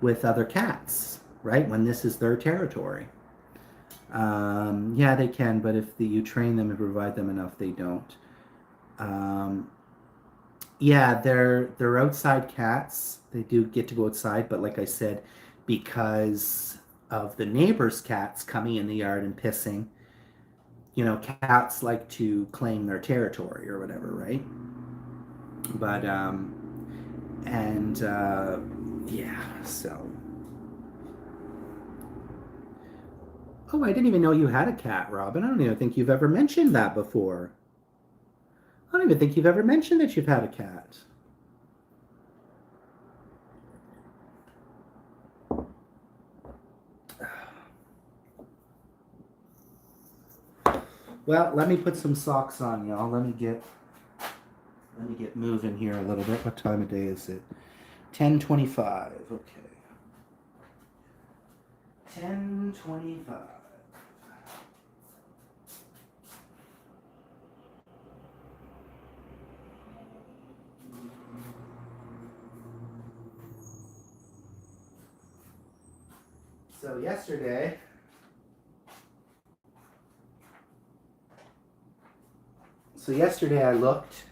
with other cats, right? When this is their territory. Yeah, they can, but if you train them and provide them enough, they don't. Um, yeah, they're outside cats. They do get to go outside, but like I said, because of the neighbors' cats coming in the yard and pissing, cats like to claim their territory or whatever, right? But and yeah, so. Oh, I didn't even know you had a cat, Robin. I don't even think you've ever mentioned that before. I don't even think you've ever mentioned that you've had a cat. Well, let me put some socks on, y'all. Let me get moving here a little bit. What time of day is it? 10:25. Okay. 10:25. So yesterday I looked,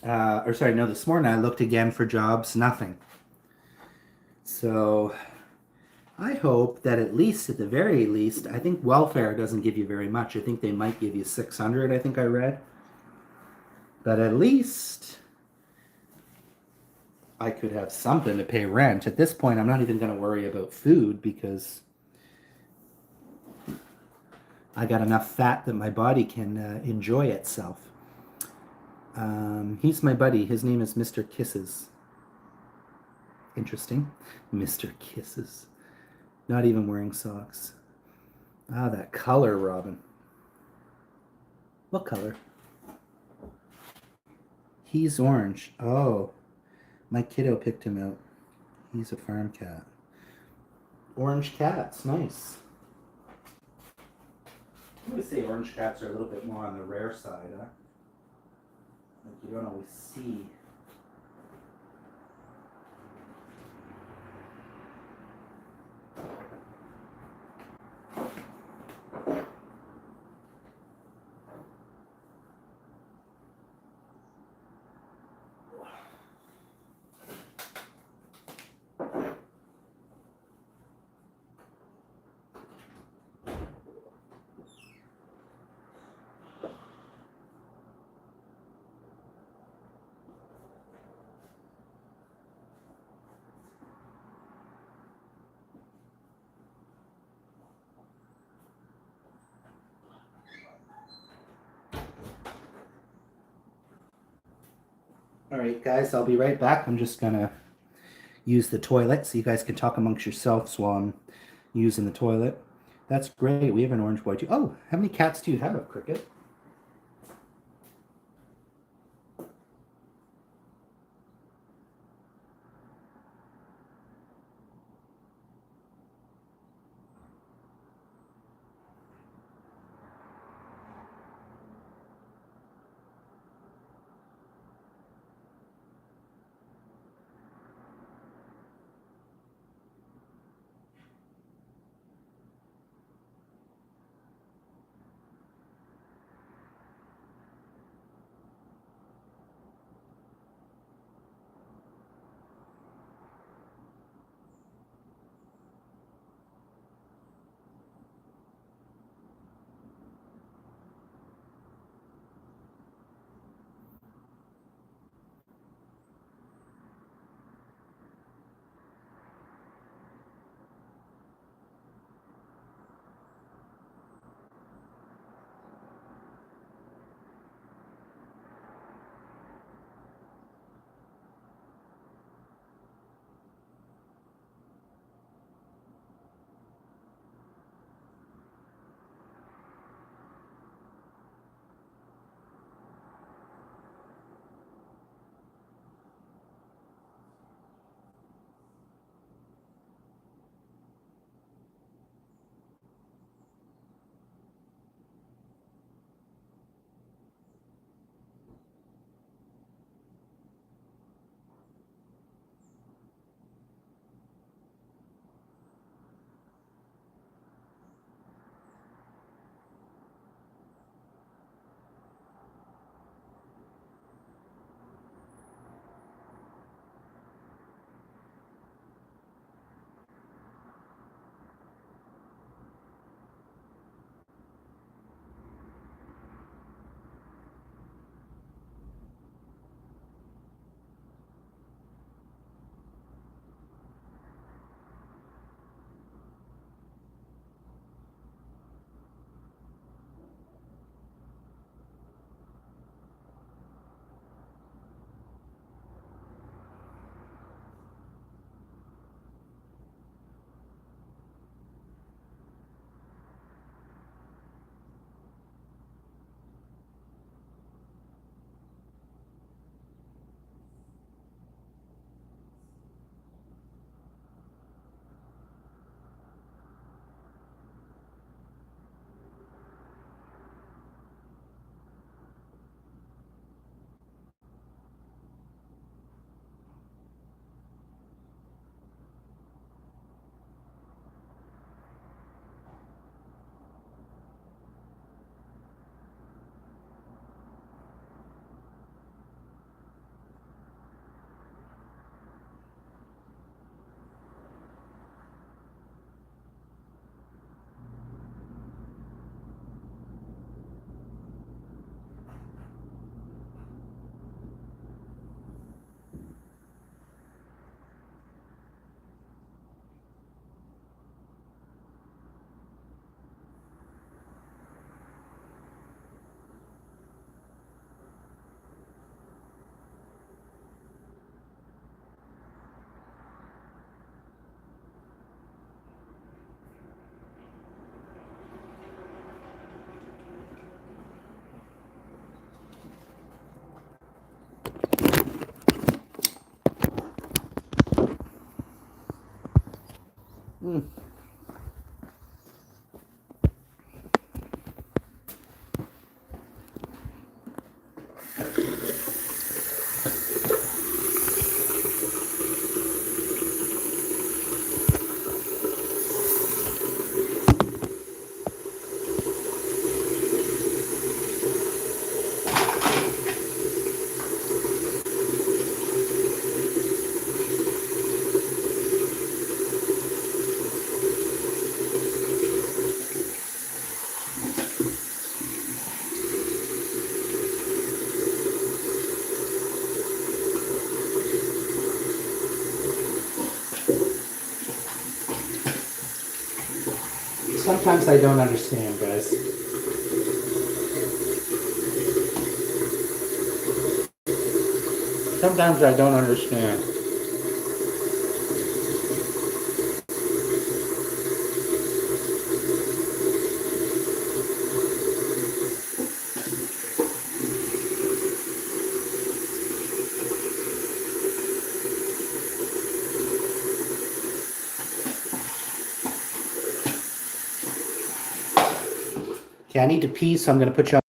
or sorry, no, this morning I looked again for jobs, nothing. So I hope that at the very least, I think welfare doesn't give you very much. I think they might give you 600, I think I read. But at least I could have something to pay rent. At this point, I'm not even going to worry about food because I got enough fat that my body can enjoy itself. He's my buddy. His name is Mr. Kisses. Interesting. Mr. Kisses. Not even wearing socks. Ah, that color, Robin. What color? He's orange. Oh, my kiddo picked him out. He's a farm cat. Orange cats, nice. I would say orange cats are a little bit more on the rare side, huh? Like you don't always see. All right, guys, I'll be right back. I'm just gonna use the toilet so you guys can talk amongst yourselves while I'm using the toilet. That's great. We have an orange boy too. Oh, how many cats do you have, Cricket? Mm. Sometimes I don't understand, guys. Sometimes I don't understand. Okay, I need to pee, so I'm going to put you on.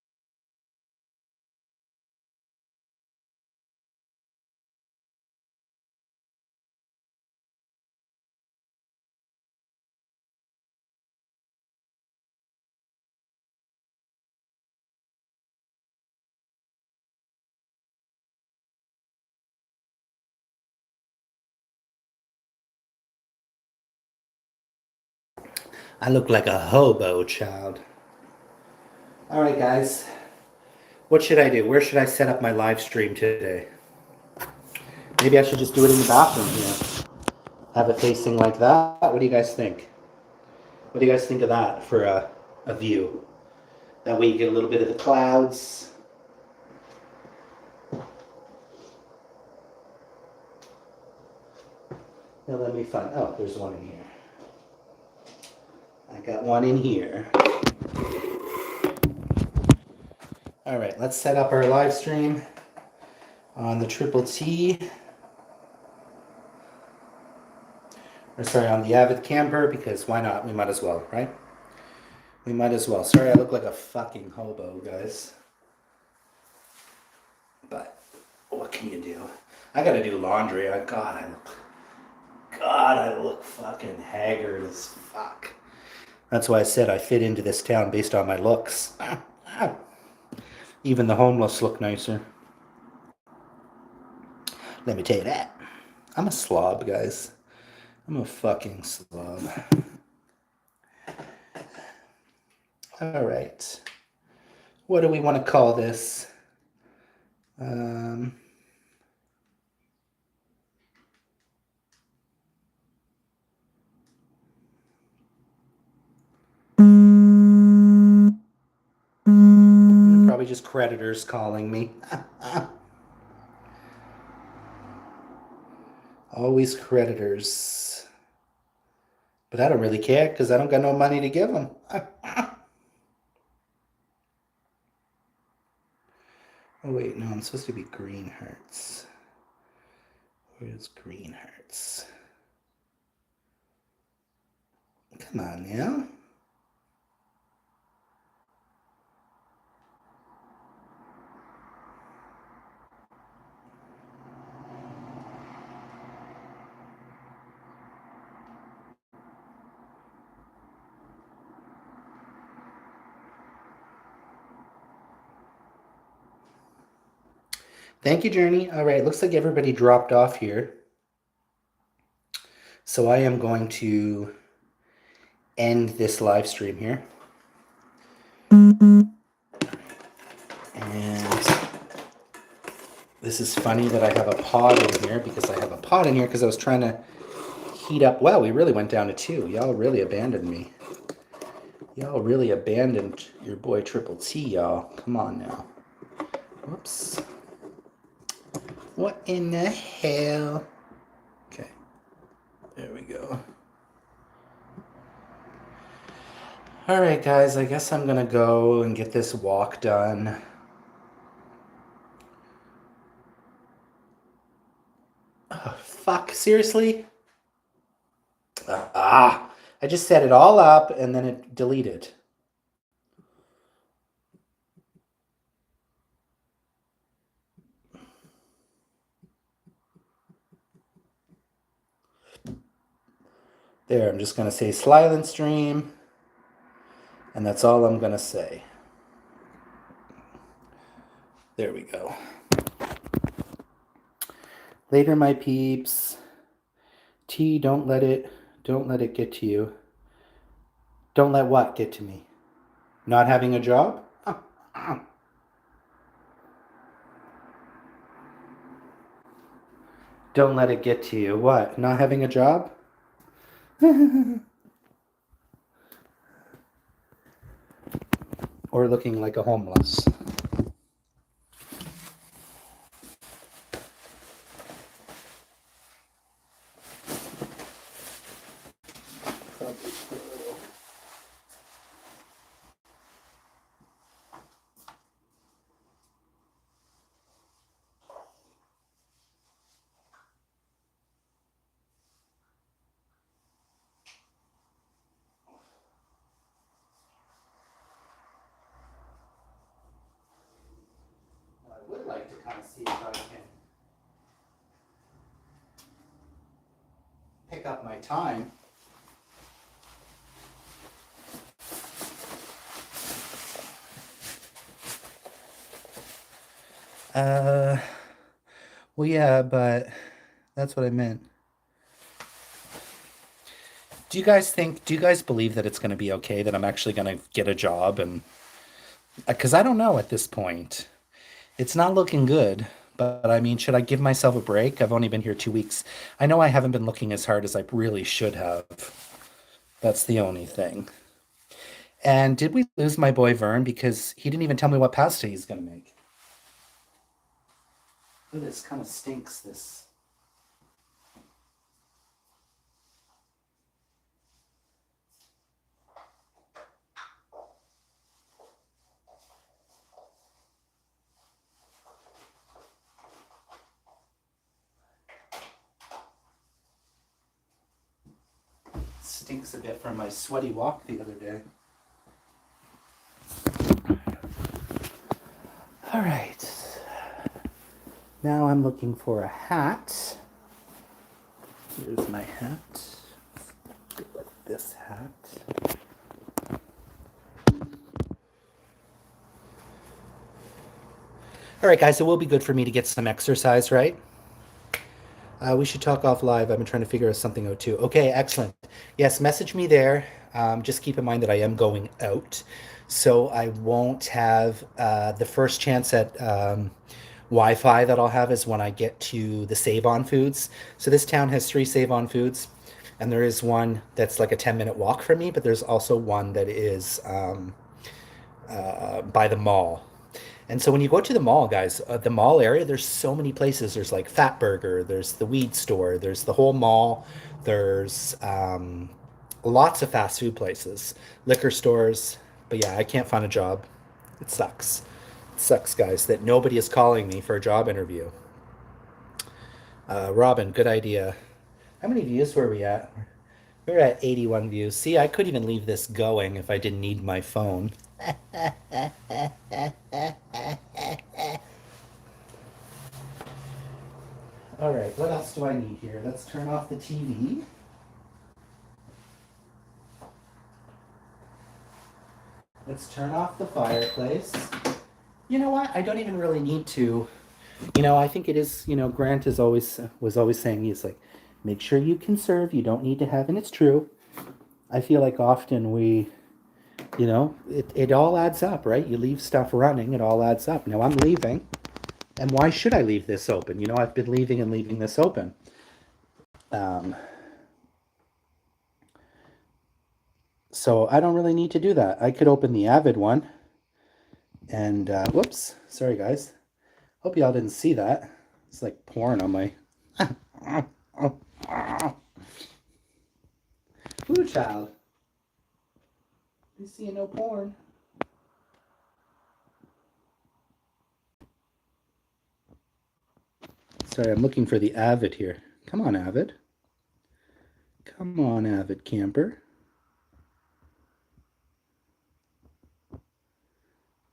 I look like a hobo, child. All right, guys. What should I do? Where should I set up my live stream today? Maybe I should just do it in the bathroom here. Have it facing like that. What do you guys think? What do you guys think of that for a view? That way you get a little bit of the clouds. Now let me find. Oh, there's one in here. I got one in here. All right, let's set up our live stream on the Triple T. Or sorry, on the Avid Camper, because why not? We might as well, right? We might as well. Sorry, I look like a fucking hobo, guys. But what can you do? I gotta do laundry. God, I look fucking haggard as fuck. That's why I said I fit into this town based on my looks. Even the homeless look nicer. Let me tell you that. I'm a slob, guys. I'm a fucking slob. All right. What do we want to call this? Probably just creditors calling me. Always creditors. But I don't really care because I don't got no money to give them. Oh wait, no, I'm supposed to be Green Hearts. Where's Green Hearts? Come on now. Thank you, Journey. All right, looks like everybody dropped off here. So I am going to end this live stream here. And this is funny that I have a pod in here because I was trying to heat up. Wow, we really went down to 2. Y'all really abandoned me. Y'all really abandoned your boy Triple T, y'all. Come on now. Whoops. What in the hell? Okay. There we go. All right, guys. I guess I'm going to go and get this walk done. Oh, fuck. Seriously? I just set it all up and then it deleted. There, I'm just going to say silent stream. And that's all I'm going to say. There we go. Later, my peeps. T, don't let it get to you. Don't let what get to me? Not having a job? Don't let it get to you. What? Not having a job? Or looking like a homeless? kind of see if I can pick up my time. Well, yeah, but that's what I meant. Do you guys believe that it's going to be okay, that I'm actually going to get a job? And because I don't know at this point. It's not looking good, but I mean, should I give myself a break? I've only been here 2 weeks. I know I haven't been looking as hard as I really should have. That's the only thing. And did we lose my boy Vern? Because he didn't even tell me what pasta he's going to make. Ooh, this kind of stinks, this. Stinks a bit from my sweaty walk the other day. All right. Now I'm looking for a hat. Here's my hat. This hat. All right, guys, it will be good for me to get some exercise, right? We should talk off live. I've been trying to figure something out too. Okay, excellent. Yes, message me there. Just keep in mind that I am going out, so I won't have the first chance at Wi-Fi that I'll have is when I get to the Save On Foods. So this town has 3 Save On Foods, and there is one that's like a 10-minute walk from me, but there's also one that is by the mall. And so when you go to the mall, guys, the mall area, there's so many places. There's like Fat Burger, there's the weed store, there's the whole mall, there's lots of fast food places, liquor stores. But yeah, I can't find a job. It sucks. It sucks, guys, that nobody is calling me for a job interview. Robin, good idea. How many views were we at? We were at 81 views. See, I could even leave this going if I didn't need my phone. All right, what else do I need here? Let's turn off the TV. Let's turn off the fireplace. You know what? I don't even really need to. I think it is, Grant was always saying, he's like, make sure you conserve. You don't need to have, and it's true. I feel like often it all adds up, right? You leave stuff running, it all adds up. Now I'm leaving, and why should I leave this open? I've been leaving and leaving this open. So I don't really need to do that. I could open the Avid one, and whoops, sorry guys. Hope y'all didn't see that. It's like porn on my. Ooh, child. You see no porn. Sorry, I'm looking for the Avid here. Come on, Avid. Come on, Avid camper.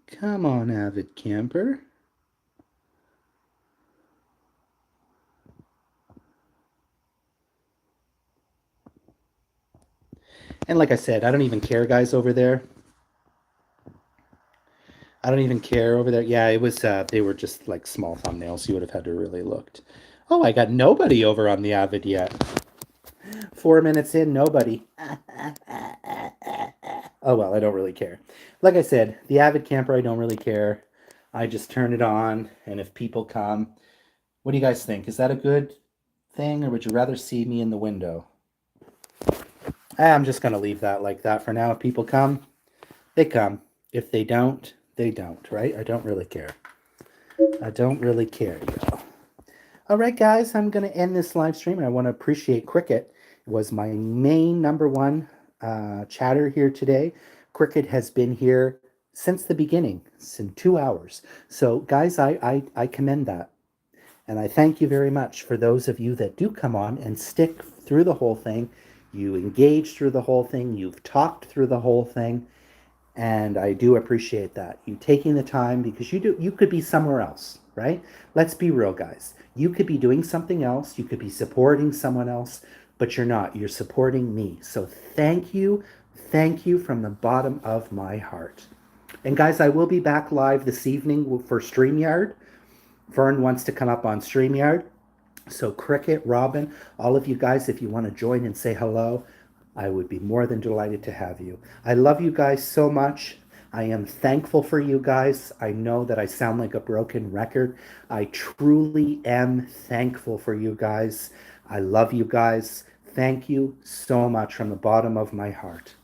Come on, Avid camper. And like I said, I don't even care, guys, over there. I don't even care over there. Yeah, it was, they were just like small thumbnails. You would have had to really looked. Oh, I got nobody over on the Avid yet. 4 minutes in, nobody. Oh, well, I don't really care. Like I said, the Avid camper, I don't really care. I just turn it on, and if people come, what do you guys think? Is that a good thing, or would you rather see me in the window? I'm just going to leave that like that for now. If people come, they come. If they don't, they don't, right? I don't really care. I don't really care, y'all. All right, guys, I'm going to end this live stream, and I want to appreciate Cricket. It was my main number one chatter here today. Cricket has been here since the beginning, since 2 hours. So, guys, I commend that. And I thank you very much for those of you that do come on and stick through the whole thing. You engage through the whole thing. You've talked through the whole thing. And I do appreciate that. You taking the time, because you could be somewhere else. right? Let's be real, guys. You could be doing something else. You could be supporting someone else, but you're not. You're supporting me. So thank you. Thank you from the bottom of my heart. And guys, I will be back live this evening for StreamYard. Vern wants to come up on StreamYard. So Cricket, Robin, all of you guys, if you want to join and say hello, I would be more than delighted to have you. I love you guys so much. I am thankful for you guys. I know that I sound like a broken record. I truly am thankful for you guys. I love you guys. Thank you so much from the bottom of my heart.